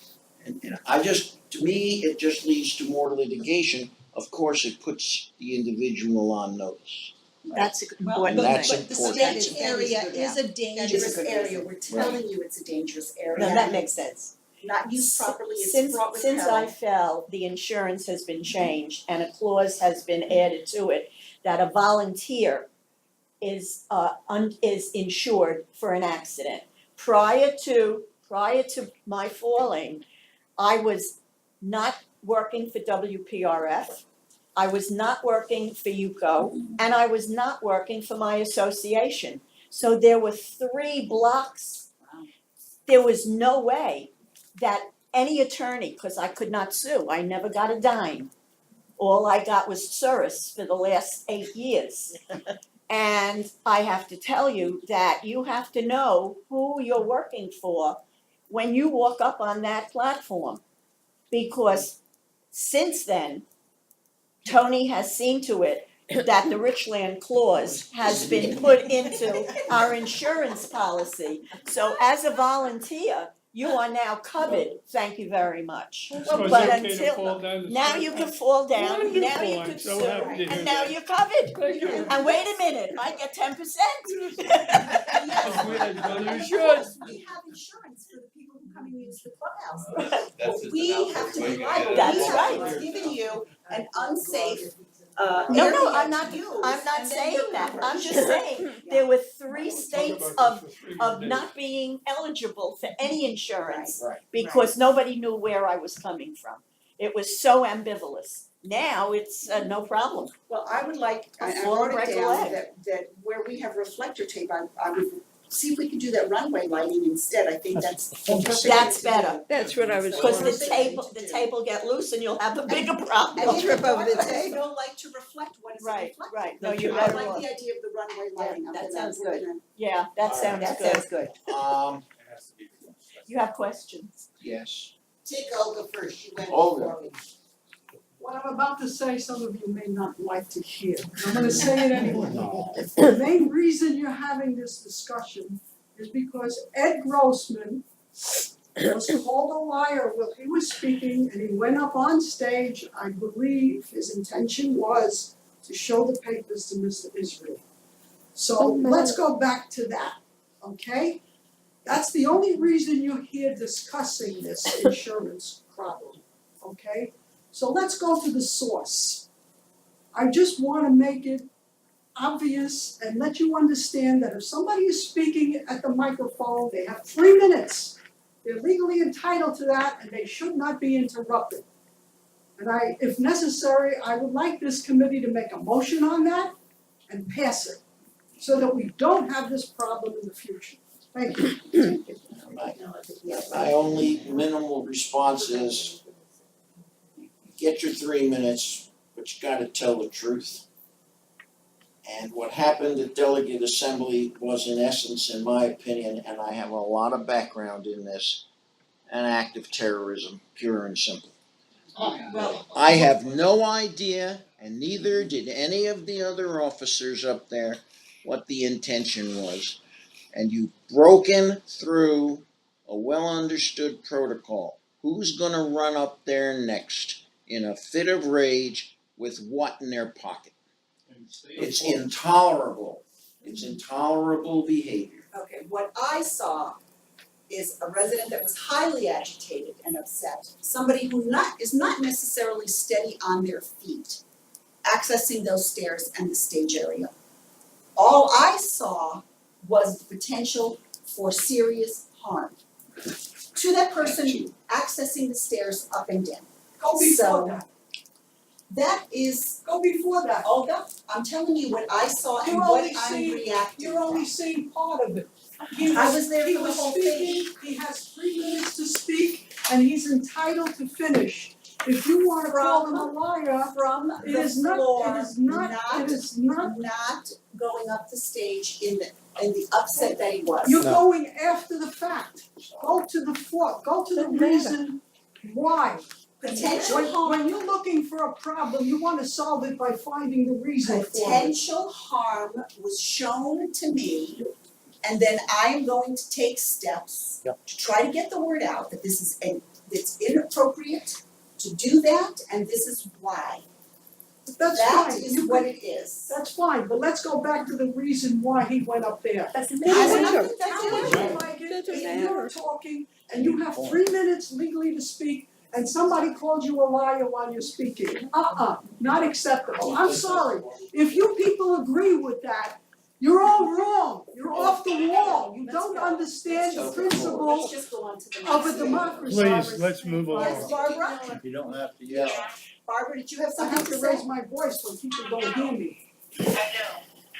And to me, it just leads to more litigation. Of course, it puts the individual on notice. That's a good Well, point. but That's the important. stage area is a dangerous good area. reason. We're telling you it's a dangerous area. No, that makes sense. Not used properly, it's Since fraught with peril. I fell, the insurance has been changed and a clause has been added to it that a volunteer is insured for an accident. Prior to my falling, I was not working for WPRF, I was not working for UCO, and I was not working for my association. So there were 3 blocks. There was no way that any attorney, because I could not sue, I never got a dime. All I got was service for the last 8 years. And I have to tell you that you have to know who you're working for when you walk up on that platform. Because since then, Tony has seen to it that the Richland clause has been put into our insurance policy. So as a volunteer, you are now covered, thank you very much. But until, now you can fall down, now you can sue, and now you're covered. And wait a minute, I get 10%. Of course, we have insurance for the people who come and use the clubhouse. We have to be liable, That's we have right. given you an unsafe No, area I'm to not, use, I'm not and then saying you're that, covered. I'm just saying, there were 3 states of not being eligible for any insurance. Right. Because nobody knew where I was coming from. It was so ambivalent. Now it's no problem. Well, I would like, I Full wrote it regular down ed. that where we have reflector tape, I would see if we could do that runway lighting instead, I think that's the perfect thing That's to do. better. That's what I was Because wondering. the table get loose and you'll have a bigger problem. And if Trip the over the darkness tape. don't like to reflect, what is it Right, reflecting? right. No, That's you're right. I better like off. the idea of the runway lighting, that we're sounds gonna- good. Yeah, that All sounds That good. sounds good. You have questions? Yes. Take Olga first, you went Olga. before me. What I'm about to say, some of you may not like to hear, but I'm gonna say it anyway. The main reason you're having this discussion is because Ed Grossman was called a liar while he was speaking, and he went up on stage. I believe his intention was to show the papers to Mr. Israel. So let's go back to that, okay? That's the only reason you're here discussing this insurance problem, okay? So let's go to the source. I just wanna make it obvious and let you understand that if somebody is speaking at the microphone, they have 3 minutes. They're legally entitled to that and they should not be interrupted. And if necessary, I would like this committee to make a motion on that and pass it, so that we don't have this problem in the future. Thank you. My only minimal response is, get your 3 minutes, but you gotta tell the truth. And what happened at Delegate Assembly was, in essence, in my opinion, and I have a lot of background in this, an act of terrorism, pure and simple. I have no idea, and neither did any of the other officers up there, what the intention was. And you've broken through a well-understood protocol. Who's gonna run up there next in a fit of rage with what in their pocket? It's intolerable. It's intolerable behavior. Okay, what I saw is a resident that was highly agitated and upset, somebody who is not necessarily steady on their feet, accessing those stairs and the stage area. All I saw was the potential for serious harm to that person accessing the stairs up and down. Go before So, that, go before that, Olga, I'm telling you what I saw and what I'm reacting you're only from. seeing part of it. I was there for the whole thing. He was speaking, he has 3 minutes to speak, and he's entitled to finish. If you wanna call him a liar, From it the is not, floor, it is not, not going up the stage in the upset that he was. you're going after the fact. Go to the floor, go to the reason why. Potential When harm, you're looking for a problem, you wanna solve it by finding the reason for it. potential harm was shown to me, and then I am going to take steps to try to get the word out that this is it's inappropriate to do that, and this is why. That's That fine, is you what could, it is. that's fine, but let's go back to the reason why he went up there. Doesn't matter. matter. If you're talking and you have 3 minutes legally to speak and somebody called you a liar while you're speaking, not acceptable. I'm sorry. If you people agree with that, you're all wrong. You're off the wall. You don't understand the Let's principle just go on to the next. of a democracy. Please, let's move along. Yes, Barbara? You don't have to yell. Barbara, did you have I something have to to say? raise my voice so people don't hear me. I do.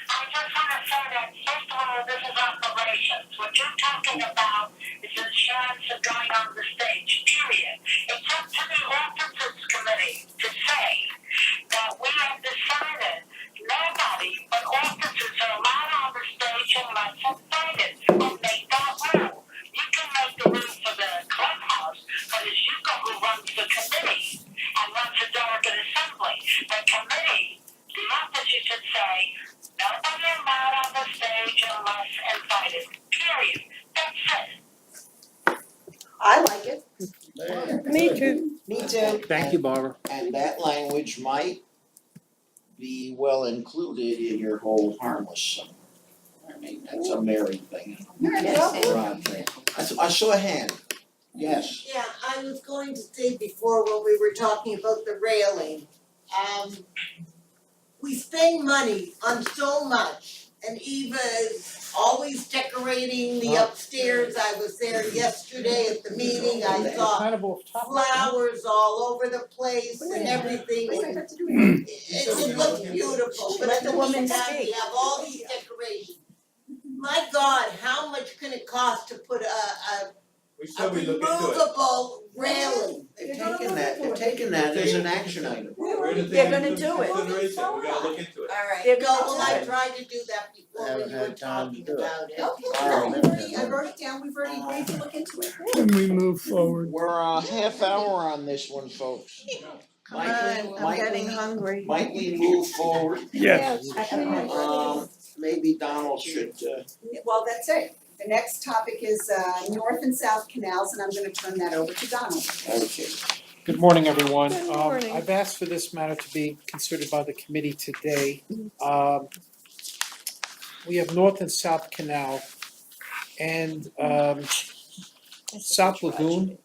I just wanna say that, first of all, this is operations. What you're talking about is insurance of going on the stage, period. It's up to the officers committee to say that we have decided nobody but officers are allowed on the stage unless invited, and make that rule. You can make the rule for the committee and runs a delegate assembly. The committee, the officer should say, nobody allowed on the stage unless invited, period. That's it. I like it. Me too. Me too. Thank you, Barbara. And that language might be well included in your whole harmless. I mean, that's a Mary thing, Rod thing. I saw a hand, yes. Yeah, I was going to say before when we were talking about the railing, we spend money on so much, and Eva is always decorating the upstairs. I was there yesterday at the meeting, I saw Kind of off topic. flowers all over the place and everything. It looks beautiful, but Let the woman we speak. have all these decorations. My God, how much can it cost to put a removable railing? They're taking that as an action item. They're gonna do it. We gotta look into it. Alright, They're no, gonna well, do I it. tried to do that before when Haven't you were had time to talking do it. about it. Okay, All no, right. I wrote it down, we've already agreed to look into it. Can we move forward? We're a half hour on this one, folks. Come on, I'm getting hungry. Might we move forward? Yes. Maybe Donald should, Well, that's it. The next topic is north and south canals, and I'm gonna turn that over to Donald. okay. Good morning, everyone. Good morning. I've asked for this matter to be considered by the committee today. We have North and South Canal and South Lagoon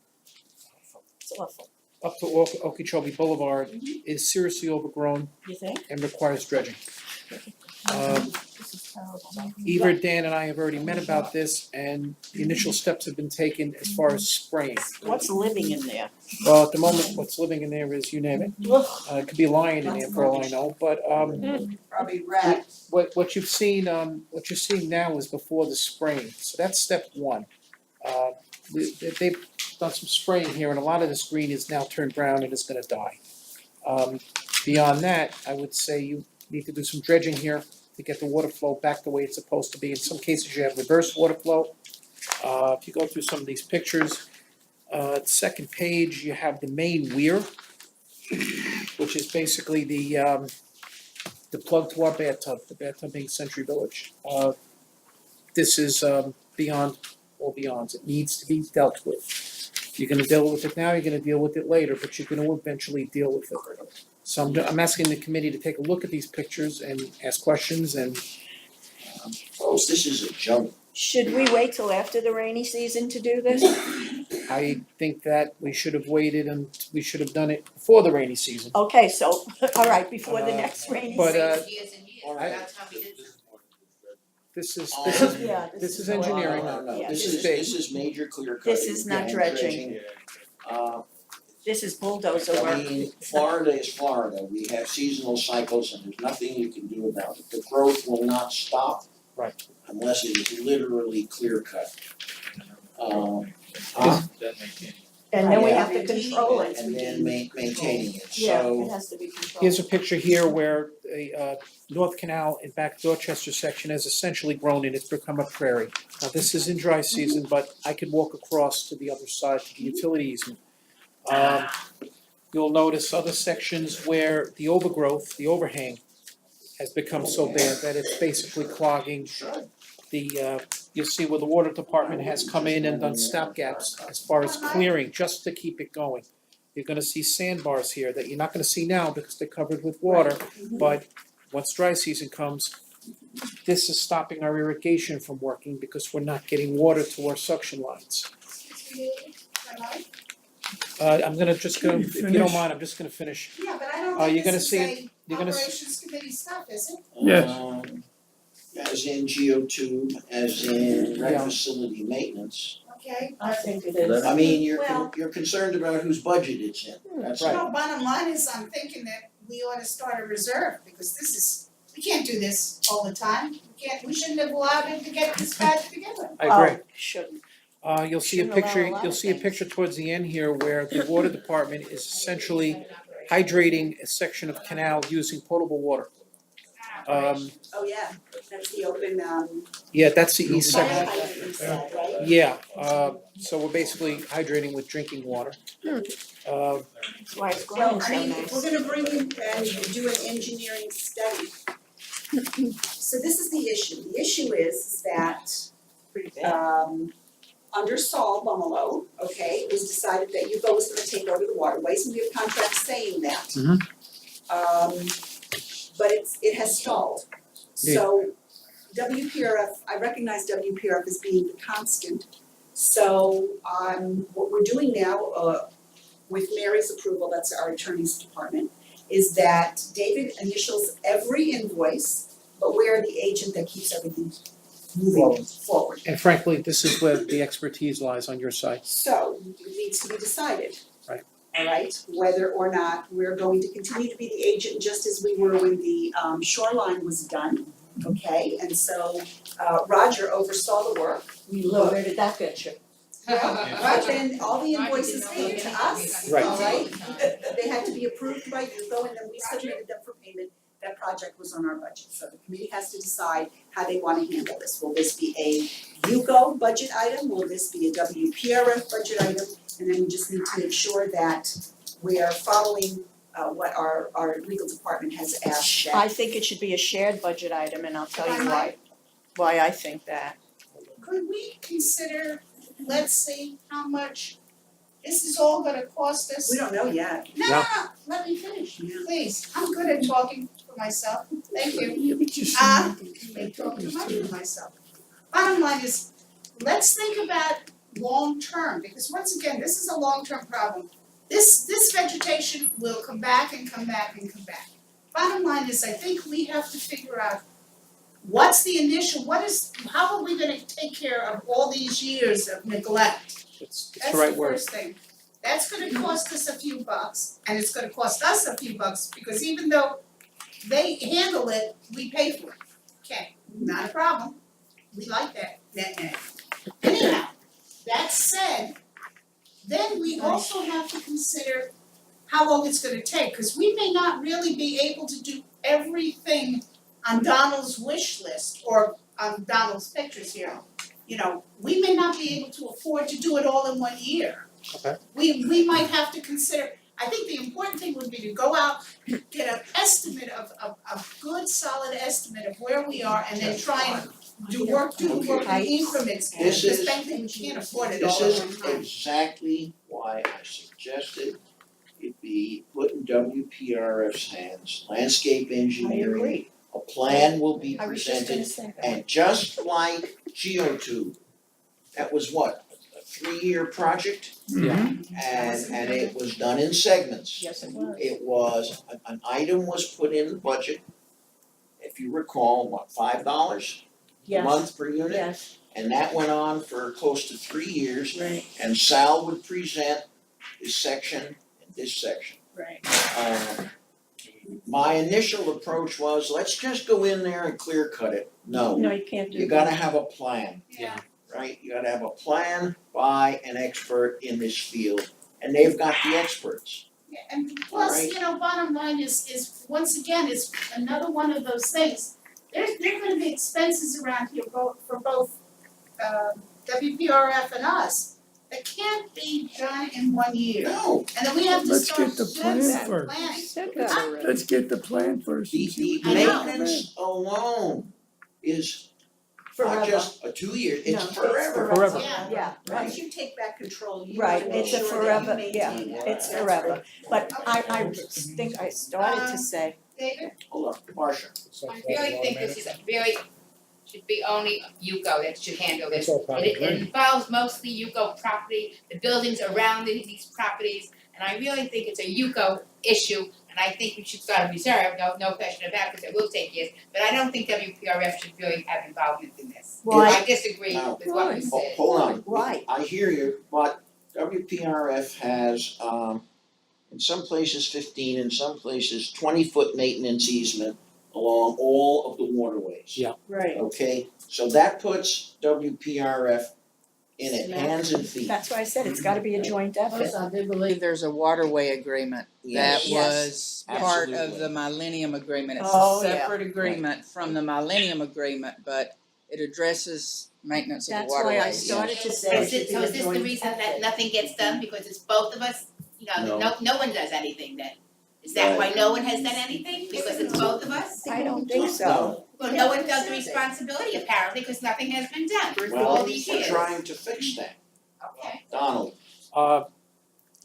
It's awful, up to Okeechobee Boulevard is seriously overgrown you think? and requires dredging. Eva, Dan, and I have already met about this, and the initial steps have been taken as far as spraying. What's living in there? Well, at the moment, what's living in there is, you name it. It could be a lion in there for all I know, but Probably rats. what you've seen now is before the spraying, so that's step one. They've done some spraying here, and a lot of this green is now turned brown and is gonna die. Beyond that, I would say you need to do some dredging here to get the water flow back the way it's supposed to be. In some cases, you have reverse water flow. If you go through some of these pictures, second page, you have the main weir, which is basically the plug to our bathtub, the bathtub being Century Village. This is beyond all beyonds. It needs to be dealt with. If you're gonna deal with it now, you're gonna deal with it later, but you're gonna eventually deal with it. So I'm asking the committee to take a look at these pictures and ask questions and Folks, this is a jungle. Should we wait till after the rainy season to do this? I think that we should have waited and we should have done it before the rainy season. Okay, so, all right, before the next rainy But, season. Years and years, I- that's how we did it. This is Yeah, this is what- engineering. No, Yeah, this this is, is big. this is major clear cutting. This is not and dredging. This is bulldozer I work. mean, Florida is Florida, we have seasonal cycles and there's nothing you can do about it. The growth will not stop. Right. Unless it is literally clear cut. And then we have to control it. And then maintaining it, Yeah, so. it has to be controlled. Here's a picture here where a North Canal in back Dorchester section has essentially grown and it's become a prairie. Now, this is in dry season, but I could walk across to the other side to the utility easement. You'll notice other sections where the overgrowth, the overhang, has become so bad that it's basically clogging the, you'll see where the water department has come in and done stopgaps as far as clearing, just to keep it going. You're gonna see sandbars here that you're not gonna see now because they're covered with water, but once dry season comes, this is stopping our irrigation from working because we're not getting water to our suction lines. I'm gonna just go, if you don't Finish. mind, I'm just gonna finish. Yeah, but I don't You're think gonna this is see, you're gonna see, operations committee stuff, is it? Yes. As in geotube, as in rec Yeah. facility maintenance. Okay. I think it is. I mean, you're Well- you're concerned about whose budget it's in, that's Right. all. No, bottom line is I'm thinking that we ought to start a reserve because this is, we can't do this all the time. We shouldn't have allowed it to get this bad to begin with. I agree. Oh, shouldn't. You'll see a Shouldn't allow picture, a lot you'll of see a things. picture towards the end here where the water department is essentially hydrating a section of canal using potable water. Oh, yeah, that's the open, Yeah, that's the east fire section. hydrant instead, right? Yeah, so we're basically hydrating with drinking water. That's why it's Well, growing so I mean, nice. if we're gonna bring in and do an engineering study. So this is the issue. The issue is that Pretty bad. under Saul Bumalo, okay, it was decided that UGO was gonna take over the waterways, and we have contracts saying that. Mhm. But it has stalled. So WPRF, I recognize WPRF as being the constant. So what we're doing now, with Mary's approval, that's our attorney's department, is that David initials every invoice, but we're the agent that keeps everything moving forward. And frankly, this is where the expertise lies on your side. So it needs to be decided. Right. All right, whether or not we're going to continue to be the agent just as we were when the shoreline was done, okay? And so Roger oversaw the work. We looked. Where did that get you? But then all the invoices came to us, Right. all right? They had to be approved by UGO and then we submitted them for payment. That project was on our budget, so the committee has to decide how they wanna handle this. Will this be a UGO budget item? Will this be a WPRF budget item? And then we just need to make sure that we are following what our legal department has asked that. I think it should be a shared budget item, and I'll tell you why I think that. Could we consider, let's see how much this is all gonna cost us? We don't know yet. No, let me finish, please, I'm good at talking for myself, thank you. Make talking for myself. Bottom line is, let's think about long-term, because once again, this is a long-term problem. This vegetation will come back and come back and come back. Bottom line is, I think we have to figure out what's the initial, how are we gonna take care of all these years of neglect? It's the right word. That's the first thing. That's gonna cost us a few bucks, and it's gonna cost us a few bucks, because even though they handle it, we pay for it. Okay, not a problem, we like that, net. Anyhow, that said, then we also have to consider how long it's gonna take, cause we may not really be able to do everything on Donald's wish list or on Donald's pictures here. You know, we may not be able to afford to do it all in 1 year. Okay. We might have to consider, I think the important thing would be to go out, get an estimate of a good solid estimate of where we are and then try and do the work in increments. This is- Because frankly, we can't afford it all This at is one time. exactly why I suggested it be put in WPRF's hands, landscape engineering. A plan will be I was just gonna presented, say that. and just like Geotube, that was what, a 3-year project? Yeah. And it was done in segments. Yes, it was. It was, an item was put in the budget, if you recall, what, $5 a Yes, month per unit? yes, And that went on for close to 3 years. right, And Sal would present this section and this section. right. My initial approach was, let's just go in there and clear cut it. No, No, you can't do that. you gotta have a plan, Yeah. right? You gotta have a plan by an expert in this field, and they've got the experts. Yeah, and plus, Alright. you know, bottom line is once again, it's another one of those things. There are gonna be expenses around here for both WPRF and us that can't be done in 1 year. No, And then we have to Let's start get the doing plan that first. planning. Said that already. Let's get the plan first. the I know. maintenance alone is Forever. not just a 2 year, No, it's forever. Forever. Yeah. Yeah, right. Once you take back control, you Right, wanna make it's a sure that forever, you yeah, maintain it. it's That's forever. right. But I think I started to say, David? Hold on, Marcia. I really think this is should be only UCO that should handle this. It's all private It involves mostly UCO property, the buildings around these properties, and I really think it's a UCO issue, and I think we should start a reserve, no question about it, because it will take years, but I don't think WPRF should really have involvement in this. Why? I disagree Now, with what you said. Hold on. why? I hear you, but WPRF has, in some places 15, in some places 20-foot maintenance easement along all of the waterways. Yeah. Right. Okay, so that puts WPRF in it, hands and feet. That's why I said it's gotta be a joint effort. I do believe there's a waterway agreement that Yes. was part of Absolutely. the Millennium Agreement. It's Oh, a yeah. separate agreement from the Millennium Agreement, but it addresses maintenance of the waterways. That's why I started to say it Is should it, be so a is this the joint reason that effort. nothing gets done, because it's both of us, you know, No. no one does anything then? Is that why no one has done anything, because it's both of us? I don't think so. No. Well, no one felt the responsibility apparently, because nothing has been done for all Well, these we're years. trying to fix that. Okay. Donald,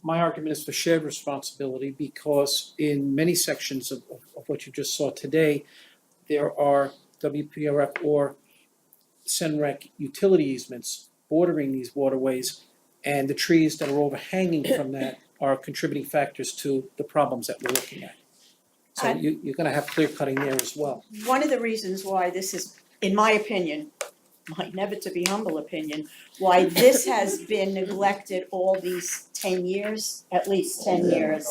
My argument is for shared responsibility because in many sections of what you just saw today, there are WPRF or Senrec utility easements bordering these waterways, and the trees that are overhanging from that are contributing factors to the problems that we're looking at. So you're gonna have clear cutting there as well. One of the reasons why this is, in my opinion, my never to be humble opinion, why this has been neglected all these 10 years, at least 10 years,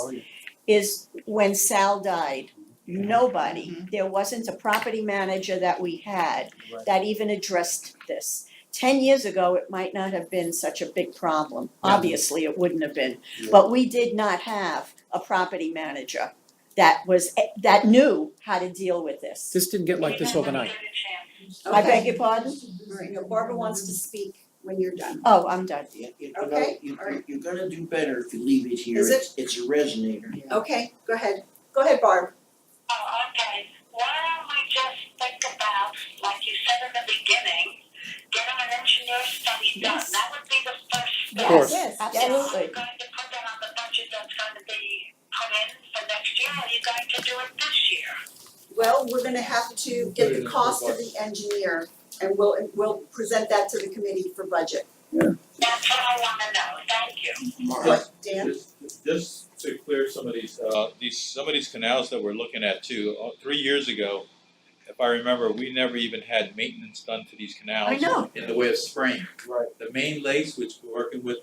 is when Sal died, nobody, there wasn't a property manager that we had that even addressed this. 10 years ago, it might not have been such a big problem, obviously it wouldn't have been, but we did not have a property manager that knew how to deal with this. This didn't get like this overnight. I beg your pardon? Alright, Barbara wants to speak when you're done. Oh, I'm done. Okay, you're gonna do better if you leave it here, Is it? it's a resonator. Okay, go ahead. Go ahead, Barb. Oh, okay. Why don't we just think about, like you said in the beginning, getting an engineer study done? Yes. That would be the first step. Of course. Yes, Are absolutely. you going to put that on the budget that's going to be put in for next year, or are you going to do it this year? Well, we're gonna have to get the cost of the engineer and we'll present that to the committee for budget. That's what I wanna know, thank you. What, Dan? Just to clear some of these canals that we're looking at too, 3 years ago, if I remember, we never even had maintenance done to these canals. I know. In the way of spraying. Right. The main lakes, which we're working with,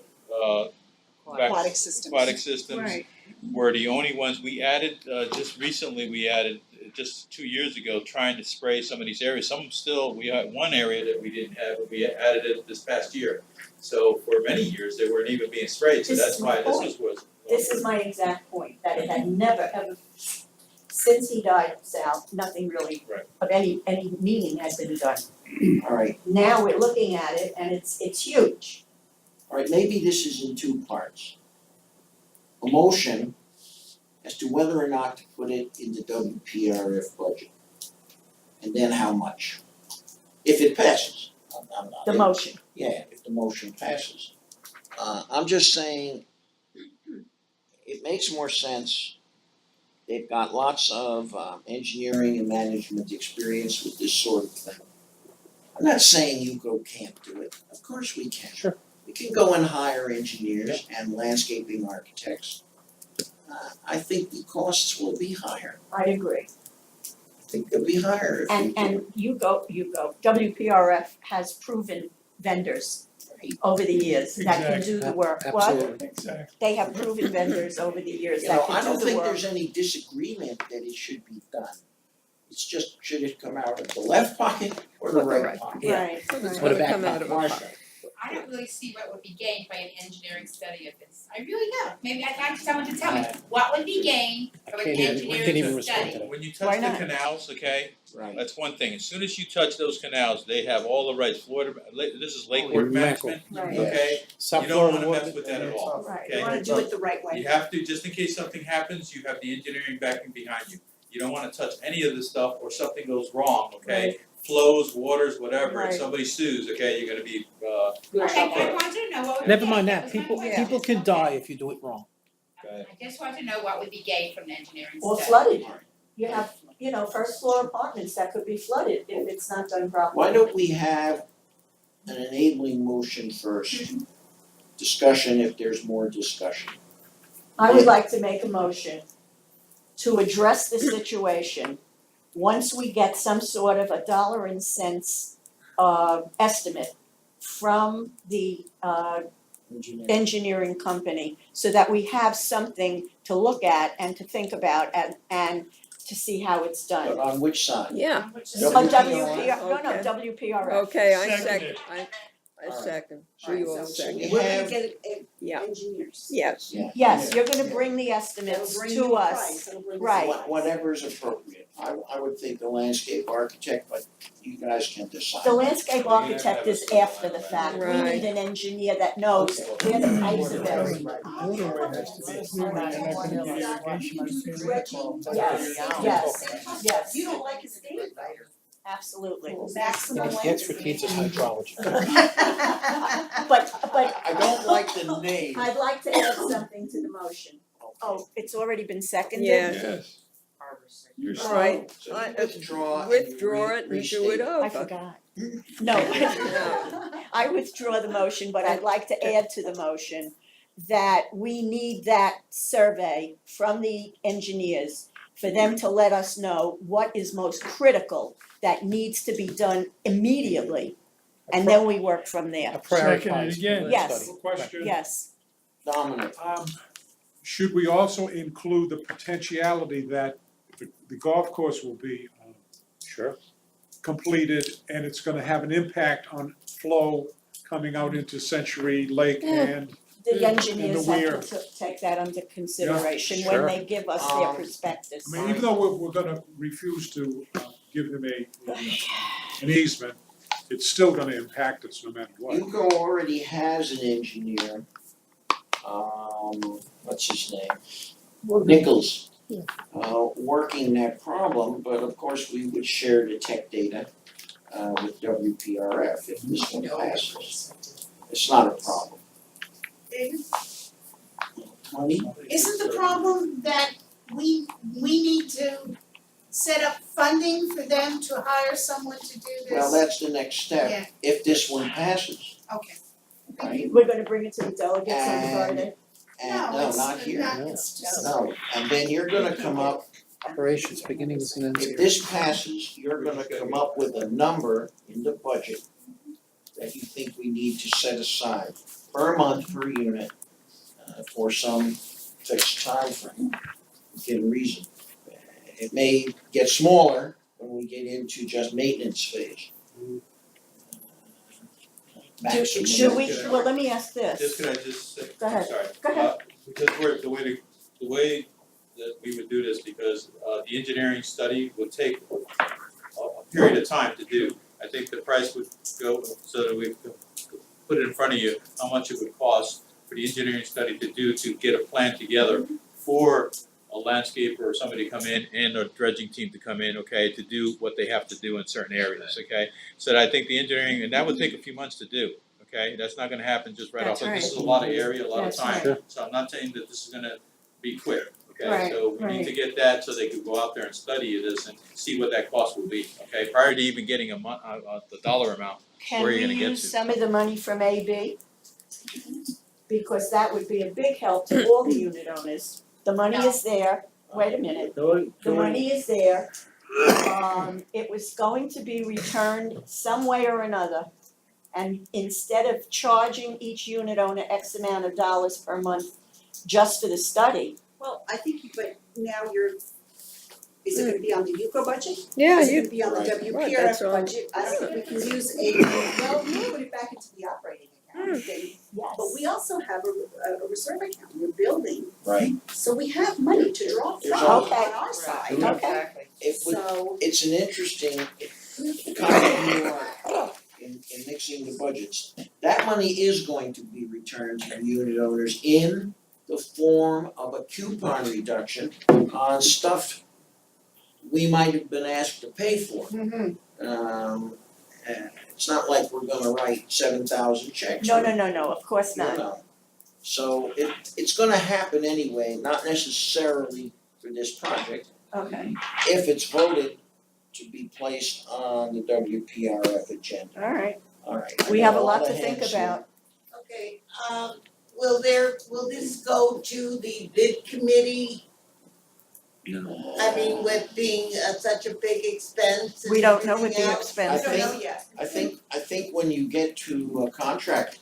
Aquatic systems. aquatic systems, Right. were the only ones we added, just recently, just 2 years ago, trying to spray some of these areas. Some still, we had one area that we didn't have, but we added it this past year. So for many years, they weren't even being sprayed, so This that's is my why this point. was. This is my exact point, that it had never ever, since he died, Sal, nothing really Right. of any meaning has been done. Alright, Now we're looking at it and it's huge. alright, maybe this is in two parts. A motion as to whether or not to put it in the WPRF budget. And then how much? If it passes. I'm not. The motion. Yeah, if the motion passes. I'm just saying, it makes more sense. They've got lots of engineering and management experience with this sort of thing. I'm not saying UCO can't do it, of course we can. Sure. We can go and hire engineers and landscaping architects. I think the costs will be higher, I agree. I think they'll be higher if we And you go, WPRF has proven vendors over the years that can do the work. What? Absolutely. Exactly. They have proven vendors over the years You that know, can I do don't the think work. there's any disagreement that it should be done. It's just, should it come out of the left pocket or the right pocket? Right, It's right. gonna come out of a Marcia. pot. I don't really see what would be gained by an engineering study of this. I really don't. Maybe I'd like someone to tell me what would be gained I from an can't even engineering respond study. to that. When you Why touch the not? canals, okay, Right. that's one thing. As soon as you touch those canals, they have all the rights. Florida, this is Lake Holy Work mackerel. Management, Right. okay? South You don't Florida wanna water- mess with that at all, Right. You okay? wanna do it the right way. You have to, just in case something happens, you have the engineering backing behind you. You don't wanna touch any of this stuff or something goes wrong, okay? Flows, waters, whatever, Right. if somebody sues, okay, you're gonna be, Okay, I wanted to know what would be Never gained. mind That that, was my question. people can die if you do it wrong. I just want to know what would be gained from the engineering study. Or flooded. You have, first floor apartments that could be flooded if it's not done properly. Why don't we have an enabling motion first? Discussion if there's more discussion. I would like to make a motion to address the situation. Once we get some sort of a dollar and cents estimate from the engineering company, so that we have something to look at and to think about and to see how it's But done. on which side? Yeah, WPR, no, Okay. WPRF. okay, Seconded. I I second, Alright, we all so second. we're gonna have- get Yeah. engineers. Yes. Yeah. Yes, you're gonna bring the estimates That'll bring to you a us. price, that'll bring us a Right. price. Whatever's appropriate. I would think the landscape architect, but you guys can decide. The landscape architect is after the fact, we Right. need an engineer that knows where the pipes are buried. Water has to be clear and everything, irrigation is Yes, You don't like his state fighter. absolutely. Maximum The expertise is hydrology. But I don't like the name. I'd like to add something to the motion. Oh, it's already been seconded? Yes. You're All right. So I- you withdraw and Withdraw you it and do restate it over. I forgot. No, I withdraw the motion, but I'd like to add to the motion that we need that survey from the engineers for them to let us know what is most critical that needs to be done immediately, and then we work from A there. prioritized Yes. study. Question. Yes, Dominic. Should we also include the potentiality that the golf course will be Sure. completed and it's gonna have an impact on flow coming out into Century Lake and the engineers weir. have to take that under consideration when Sure. they give us their Um, prospectus. I mean, even though we're gonna refuse to give them an easement, it's still gonna impact us no matter what. Yuko already has an engineer, what's his name? Nichols. Working that problem, but of course we would share the tech data, with WPRF if this one passes. It's not a problem. David, Honey? isn't the problem that we need to set up funding for them to hire someone to do this? Well, that's the next Yeah. step, if this one passes, Okay. right? We're gonna bring it to the delegates on And- Friday. And, no, it's not here, it's just. no, and then you're gonna come up, Operations, beginnings and ends if here. this passes, you're gonna come up with a number in the budget that you think we need to set aside per month, per unit, for some fixed time frame within reason. It may get smaller when we get into just maintenance phase. Maximum. Should we, well, let me ask Just this. could I just say, Go ahead. sorry. Go ahead. Because the way that we would do this, because the engineering study would take a period of time to do. I think the price would go, so that we could put it in front of you, how much it would cost for the engineering study to do, to get a plan together for a landscaper or somebody to come in and a dredging team to come in, okay, to do what they have to do in certain areas, okay? So I think the engineering, and that would take a few months to do, okay? That's not gonna happen just right off, That's like this right. is a lot of area, a lot of That's time. right. So I'm not saying that this is gonna be quick, okay? Right, So we need to get that so they could go out there and study this and see what that cost will be, okay? Prior to even getting the dollar amount. Can Where are you we gonna get use to? some of the money from AB? Because that would be a big help to all the unit owners. The money is there, wait a minute, the money is there. It was going to be returned some way or another. And instead of charging each unit owner X amount of dollars per month just for the study, Well, I think, but now is it gonna be on the UCO budget? Yeah, Is it you, gonna be on the right, that's WPRF all. budget? I don't think we can use well, we put it back into the operating account, then, yes. but we also have a reserve account, we're building, Right, so we have money to draw from There's on okay. our side. Okay. it would, So, it's an interesting kind of nuance in mixing the budgets. That money is going to be returned to the unit owners in the form of a coupon reduction on stuff we might have been asked to pay for. It's not like we're gonna write 7,000 checks. No, of course No, not. no. So it's gonna happen anyway, not necessarily for this project, Okay, if it's voted to be placed on the WPRF agenda. alright. Alright. We have a lot to think about. Okay, will this go to the bid committee? No. I mean, with being such a big expense and We don't know what everything the else? expense I is. think- yet. I think when you get to a contract,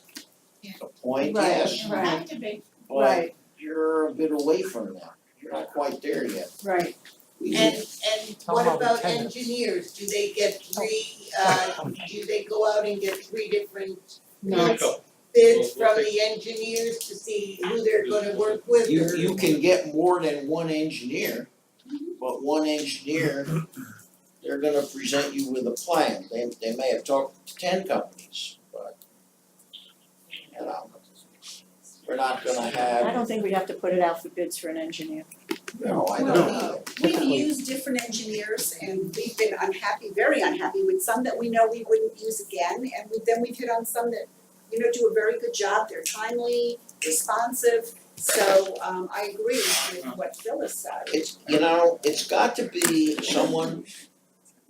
a point, Right, yes, right. Have to be. but Right. you're a bit away from that. You're not quite there yet. Right. We- And Tell what them about about 10 minutes. engineers? Do they get three, do they go out and get three different bids from the engineers to see who they're gonna work with or? You can get more than one engineer, but one engineer, they're gonna present you with a plan. They may have talked to 10 companies, but, you know, we're not gonna I have, don't think we have to put it out for bids for an engineer. no, I don't know. We've used different engineers and we've been unhappy, very unhappy with some that we know we wouldn't use again. And then we've hit on some that, do a very good job. They're timely, responsive. So I agree with what Phyllis said. It's got to be someone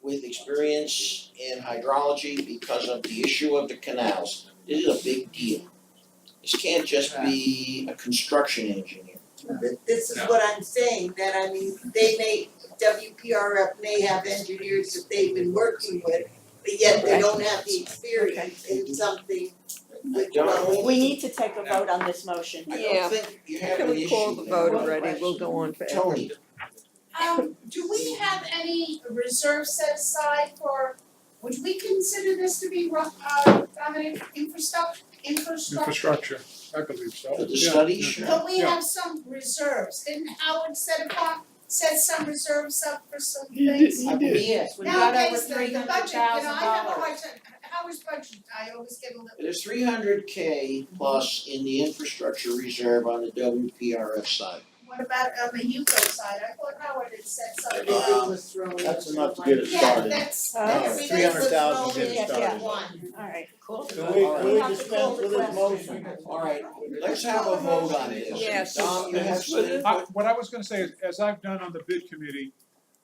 with experience in hydrology because of the issue of the canals. This is a big deal. This can't just be a construction engineer. This is what I'm saying, that I mean, WPRF may have engineers that they've been working with, but yet they don't have the experience in something with well. We need to take a vote on this motion. I Yeah. don't think you have Can an we issue call the there. vote already? We'll go on forever. Tony, Do we have any reserve set aside for, would we consider this to be dominant infrastructure? Infrastructure, I believe so. for the Yeah. study, sure. But we Yeah. have some reserves, didn't Howard set some reserves up for some things? Yes, we got over Nowadays, the $300,000. budget, I have a hard time, Howard's budget, I always get a little. There's 300K plus in the infrastructure reserve on the WPRF side. What about on the UCO side, I thought Howard had set something. Everything was That's enough to get it started. Yeah, that's, That's 300,000 to get it started. Alright, cool. Can we have to call dispense the with this question. motion? Alright, let's have a vote on this. Yes. Dom, you have some input? What I was gonna say is, as I've done on the bid committee,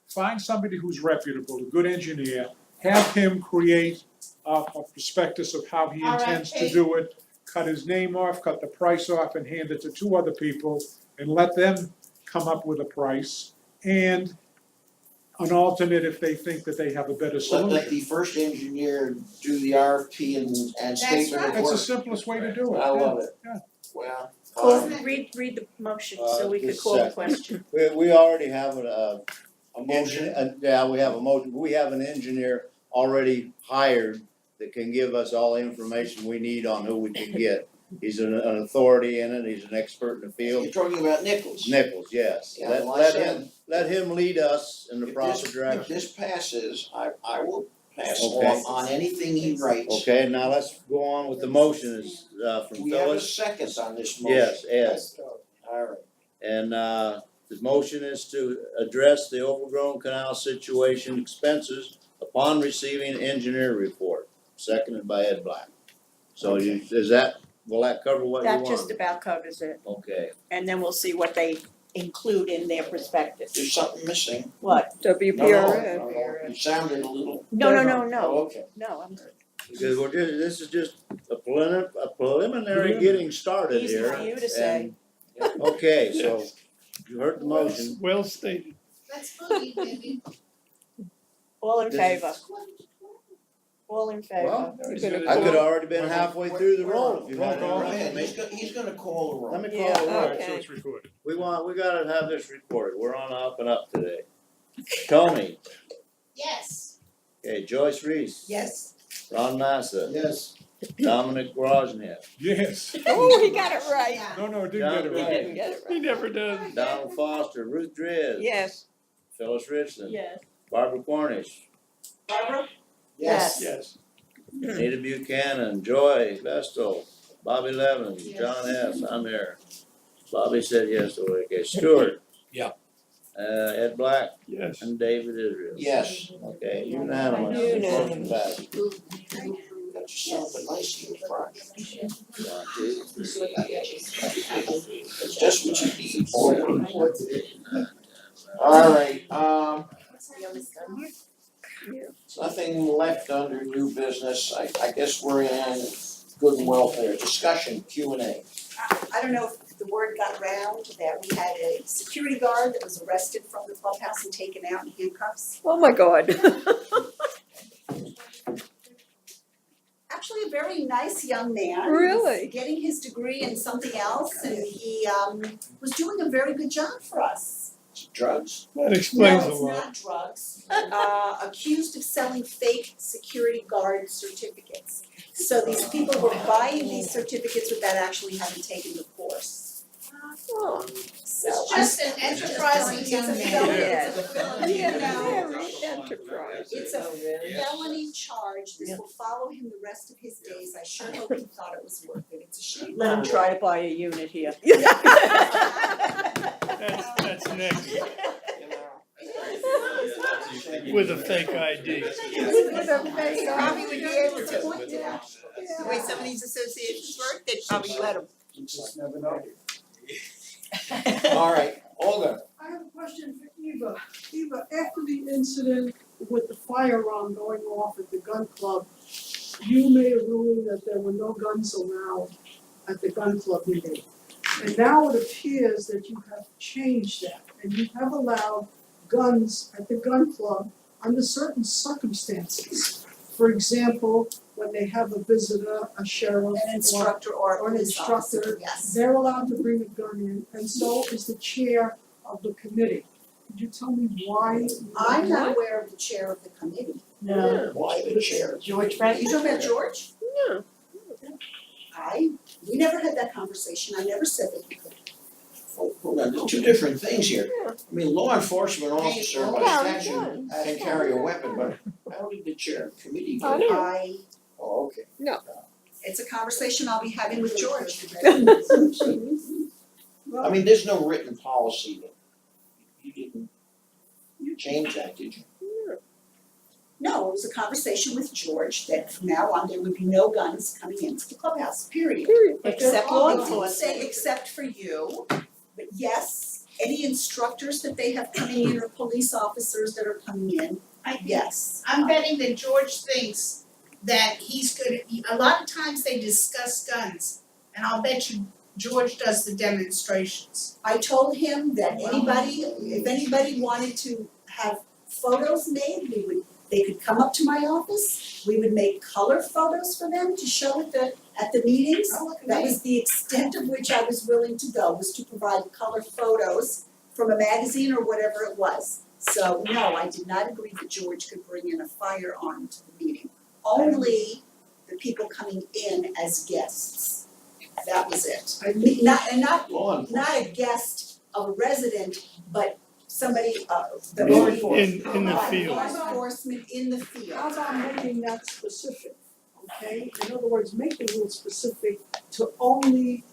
find somebody who's reputable, a good engineer, have him create a prospectus of how he All right, intends to Kate. do it, cut his name off, cut the price off, and hand it to 2 other people, and let them come up with a price, and an alternate if they think that they have a better Let solution. the first engineer do the RFP and statement of It's work. the simplest way to do it. I love it. Yeah. Well, Call, read the motion so we could Just a call the second. question. We already have a motion? yeah, we have a motion, we have an engineer already hired that can give us all the information we need on who we can get. He's an authority in it, he's an expert in the field. you're talking about Nichols. Nichols, yes. Yeah, Let, well, I let said- him, let him lead us in the If proper this- If direction. this passes, I will pass Okay. on anything he writes. Okay, now let's go on with the motion, is, from We have a Phyllis. second on this motion. Yes, Ed. Alright, And, the motion is to address the overgrown canal situation expenses upon receiving engineer report, seconded by Ed Black. So will that cover what you want? That just about covers it, Okay, and then we'll see what they include in their prospectus. there's something missing. What? WPRF. No, you sounded a little. No, Oh, okay. no, I'm because this is just a preliminary getting started easy here. for you to say. And- Okay, so you heard the motion. Well stated. Let's boogie, baby. All in This favor? is- All in favor? Well, You're gonna I could call- have already been halfway through the roll if you Roll had call. Go ahead, interrupted me. he's gonna call the roll. Let me call Yeah, the roll. Alright, so okay. it's recorded. We gotta have this recorded. We're on up and up today. Tony, Yes. okay, Joyce Reese. Yes. Ron Massa. Yes. Dominic Rosniak. Yes. Oh, he got it right. No, it didn't John get it He right. didn't get it right. never does. Donald Foster, Ruth Driz. Yes. Phyllis Richardson. Yes. Barbara Cornish. Barbara? Yes. Yes. Anita Buchanan, Joy Vestal, Bobby Levin, John Hess, I'm here. Bobby said yes, okay, Stewart. Yeah. Ed Black Yes. and David Israel. Yes. Okay, unanimous. Unanimous. Motion passed. Got yourself a nice little project. It's just what you need. Alright, there's nothing left under new business, I guess we're in good and welfare, discussion, Q&A. I don't know if the word got around that we had a security guard that was arrested from the clubhouse and taken out in handcuffs. Oh, my God. Actually, a very nice young man. Really? He's getting his degree in something else and he was doing a very good job for us. Drugs? That explains a No, lot. it's not drugs. Accused of selling fake security guard certificates. So these people were buying these certificates without actually having taken the course. So It's just an enterprising young man. Yes. It's a felony. Very enterprise. It's a felony charge, this will follow him the rest of his days, I sure hope he thought it was worth it, it's a shame. Let him try to buy a unit here. That's next, with a fake ID. Probably would be able to. The way some of these associations work, they'd probably let them. You just never know. All right, Olga, I have a question for Eva. Eva, after the incident with the firearm going off at the gun club, you made a ruling that there were no guns allowed at the gun club meeting. And now it appears that you have changed that, and you have allowed guns at the gun club under certain circumstances. For example, when they have a visitor, a sheriff, An instructor or or a an police officer, instructor, yes. they're allowed to bring a gun in, and so is the chair of the committee. Could you tell me why? you I'm not did aware of the chair of the committee. No. why the chair? George Brett, you talking about George? No. We never had that conversation, I never said that you could. Hold on, there's two different things here. I mean, law enforcement officer by Carry statute guns. can carry a weapon, but how did the chair of committee I get it? know. Oh, okay. It's a conversation I'll be having with George. I mean, there's no written policy that you didn't change that, did you? No, it was a conversation with George that from now on, there would be no guns coming into the clubhouse, period. Except law It didn't enforcement. say except for you, but yes, any instructors that they have coming in or police officers that are coming in, yes. I'm betting that George thinks that he's good, a lot of times they discuss guns, and I'll bet you George does the demonstrations. I told him that if anybody wanted to have photos made, they could come up to my office. We would make color photos for them to show at the meetings. That was the extent of which I was willing to go, was to provide color photos from a magazine or whatever it was. So no, I did not agree that George could bring in a firearm to the meeting. Only the people coming in as guests. That was it. Not Law enforcement. a guest of a resident, but somebody, the In- law in the field. Law enforcement in the field. How about making that specific, okay? In other words, make the rule specific to only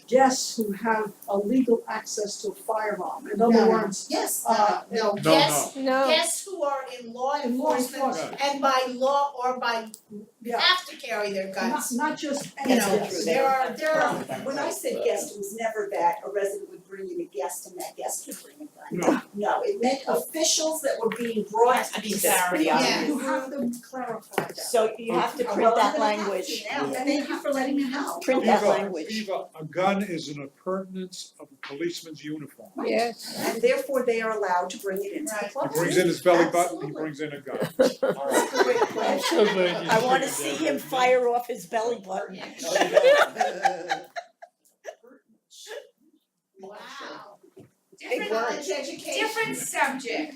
guests who have a legal access to a firearm. In other No. words, Yes, No, No, guests, No. guests who are in law In law enforcement enforcement. and by law or by, Yeah. have to carry their not guns. not just You any know, guest. there are, when I said guest, it was never that a resident would bring in a guest and that guest would bring a gun. No, it meant officials that were being brought to this. Yeah. You have to clarify that. So you have to Well, print I'm that gonna have language. to now. Thank you for letting me know. Print that Eva, language. Eva, a gun is an appurtenance of a policeman's uniform. Yes. And therefore they are allowed to bring it into the Right. club. He brings in his belly button, he Absolutely. brings in a gun. All right. I'm so glad you I wanna figured see that him out. fire off his belly button. wow. Big words. Different subject.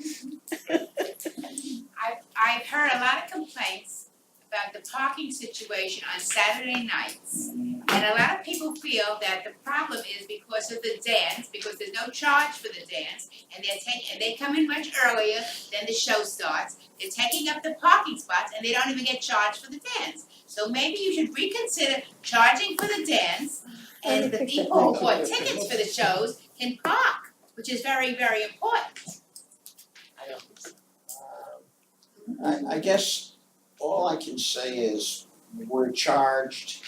I've heard a lot of complaints about the parking situation on Saturday nights. And a lot of people feel that the problem is because of the dance, because there's no charge for the dance, and they come in much earlier than the show starts. They're taking up the parking spots and they don't even get charged for the dance. So maybe you should reconsider charging for the dance, and the people who bought tickets for the shows can park, which is very, very important. I guess all I can say is we're charged,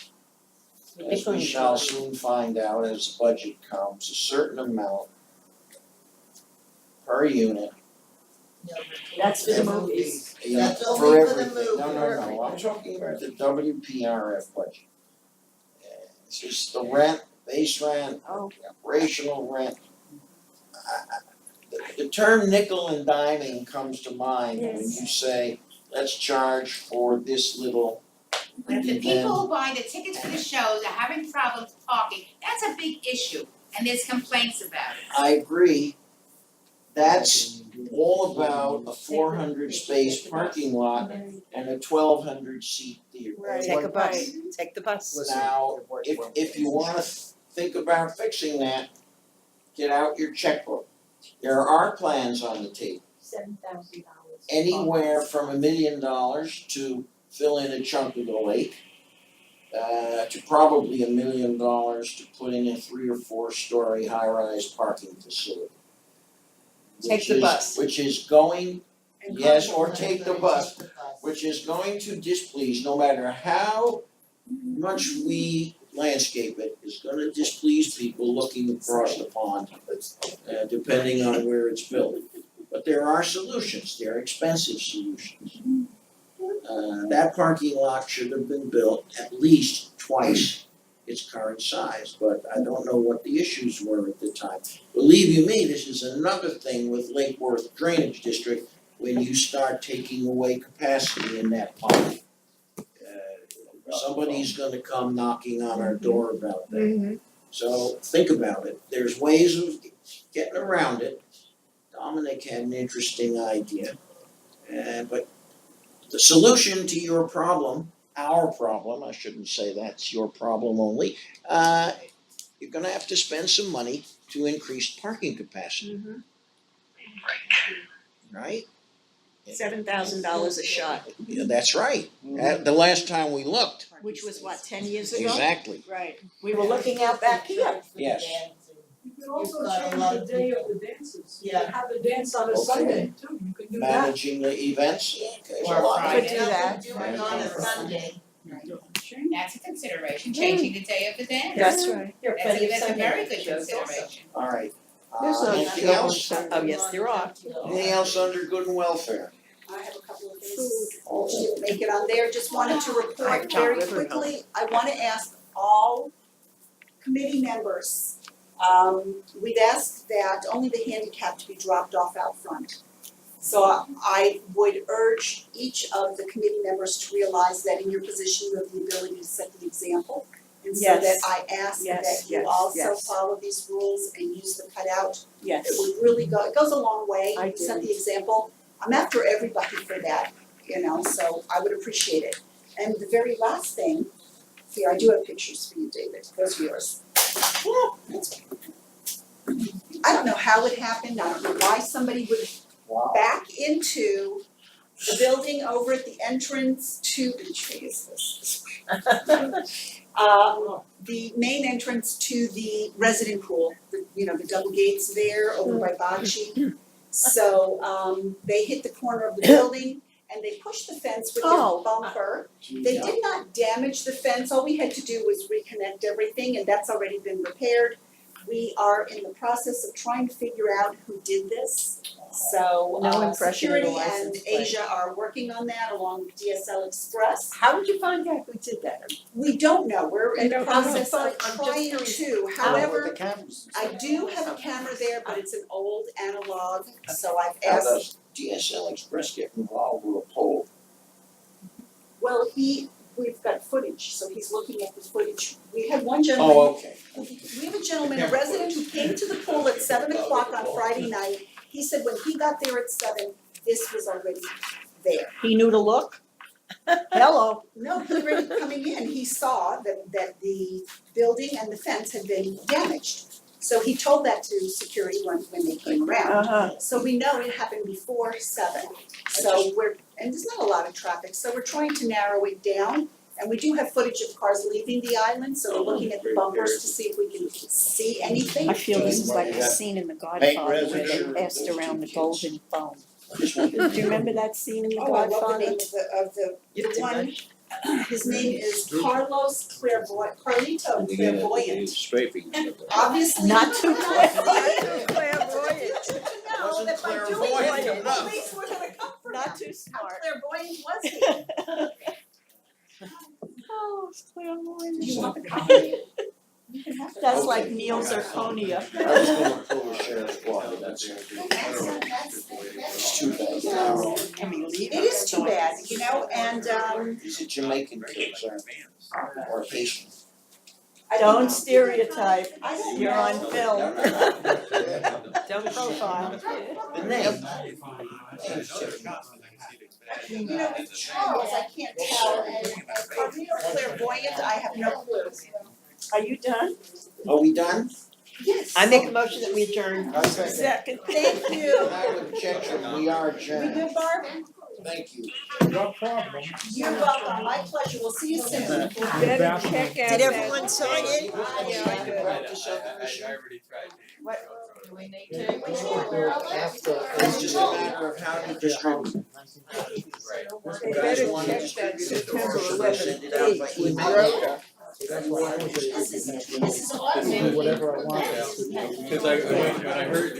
as we shall soon find out as the budget comes, a certain amount per unit. That's for the movies. That's For only for the everything. movie. No, I'm talking about the WPRF budget. It's just the rent, base rent, operational rent. The term nickel and diming comes to mind when you say, let's charge for this little. But if the people who buy the tickets for the shows are having problems parking, that's a big issue, and there's complaints about it. I agree. That's all about a 400 space parking lot and a 1,200 seat theater. you. Right. Take a bus, Right. take the bus. Now, if you wanna think about fixing that, get out your checkbook. There are plans on the table, $7,000. anywhere from $1 million to fill in a chunk of the lake. To probably $1 million to put in a 3 or 4 story high-rise parking facility. Take the bus. Which is going, And yes, carpool or take the bus, which is going to displease, no matter how much we landscape it, is gonna displease people looking across the pond, depending on where it's built. But there are solutions, there are expensive solutions. That parking lot should have been built at least twice its current size, but I don't know what the issues were at the time. Believe you me, this is another thing with Lake Worth Drainage District, when you start taking away capacity in that pond. Somebody's gonna come knocking on our door about that. So think about it, there's ways of getting around it. Dominic had an interesting idea, but the solution to your problem, our problem, I shouldn't say that's your problem only, you're gonna have to spend some money to increase parking capacity. Right? $7,000 a shot, Yeah, that's right. The last time we looked, which was what, 10 years ago? exactly, Right, we were looking out back here. yes. You could also You've got a change lot the of day of the dances. You Yeah. could have the dance on a Okay. Sunday too, you can do that. Managing the events, there's a Or lot. Friday. Could do that. Nothing doing on a Sunday. That's a consideration, changing the day of the dance. That's right. There are That's plenty a, of that's a Sunday very good shows also. consideration. Alright, There's no anything show on else? Sunday. Oh, yes, there are. Anything else under good and welfare? I have a couple of things, didn't make it on there, just wanted to report very chocolate from home. quickly, I wanna ask all committee members, we've asked that only the handicapped be dropped off out front. So I would urge each of the committee members to realize that in your position, you have the ability to set the example. And so that Yes. I ask Yes, that you yes, also yes. follow these rules and use the cutout. Yes. It would really go, it goes a long way, I set do. the example. I'm after everybody for that, so I would appreciate it. And the very last thing, here, I do have pictures for you, David, those are yours. I don't know how it happened, I don't know why somebody would back into the building over at the entrance to, which way is this? The main entrance to the resident pool, the double gates there over by Bocce. So, they hit the corner of the building and they pushed the fence with their Oh. bumper. They did not damage the fence, all we had to do was reconnect everything and that's already been repaired. We are in the process of trying to figure out who did this. So, No impression of the security license and plate. Asia are working on that along with DSL Express. How did you find out who did that? We don't know, we're in You the don't know? process of I'm just trying curious. to, How? however, I do have a camera there, but it's an old analog, so I've How asked, does DSL Express get involved with a poll? well, we've got footage, so he's looking at the footage. We had one gentleman, Oh, okay. we have a gentleman, a resident who came to the pool at 7:00 on Friday night. He said when he got there at 7, this was already there. He knew to look? Hello. No, he already coming in, he saw that the building and the fence had been damaged. So he told that to security when they came around. Uh-huh. So we know it happened before 7. So and there's not a lot of traffic, so we're trying to narrow it down. And we do have footage of cars leaving the island, so we're looking at the bumpers to see if we can see anything. I feel this is like the scene in The Godfather where they passed around the golden phone. Do you remember that scene in The Oh, I love the Godfather? name of the one, his name is Carlos Carlito Clairvoyant. Obviously. Not too clairvoyant. Clairvoyant. No, that by doing clairvoyant it, the enough. police were gonna come for Not him. too How smart. clairvoyant was he? Oh, it's clairvoyant. Do you want the copy? You can have it. That's like Neil Zirconia. I was going for the sheriff's department, that's it's too bad. Can we leave? It is too bad, and Is it Jamaican kids or Haitian? I don't Don't know. stereotype. I don't You're on know. film. Don't profile. The name. You know, with Charles, I can't tell, and are we clairvoyant? I have no clue. Are you done? Are we done? Yes. I make a motion that we adjourn. Second, thank you. Without objection, we are We adjourned. good, Barb? Thank you. No problem. You're welcome, my pleasure, we'll see you soon. Better check out Did that. everyone sign in? Yeah, I did. already tried. Do we need to? It's just a matter of how to distribute. They Guys better wanna check that distribute it, or September should I send it out 11th by date with email? Rhoda. This is awesome. Do whatever I want. Because when I heard,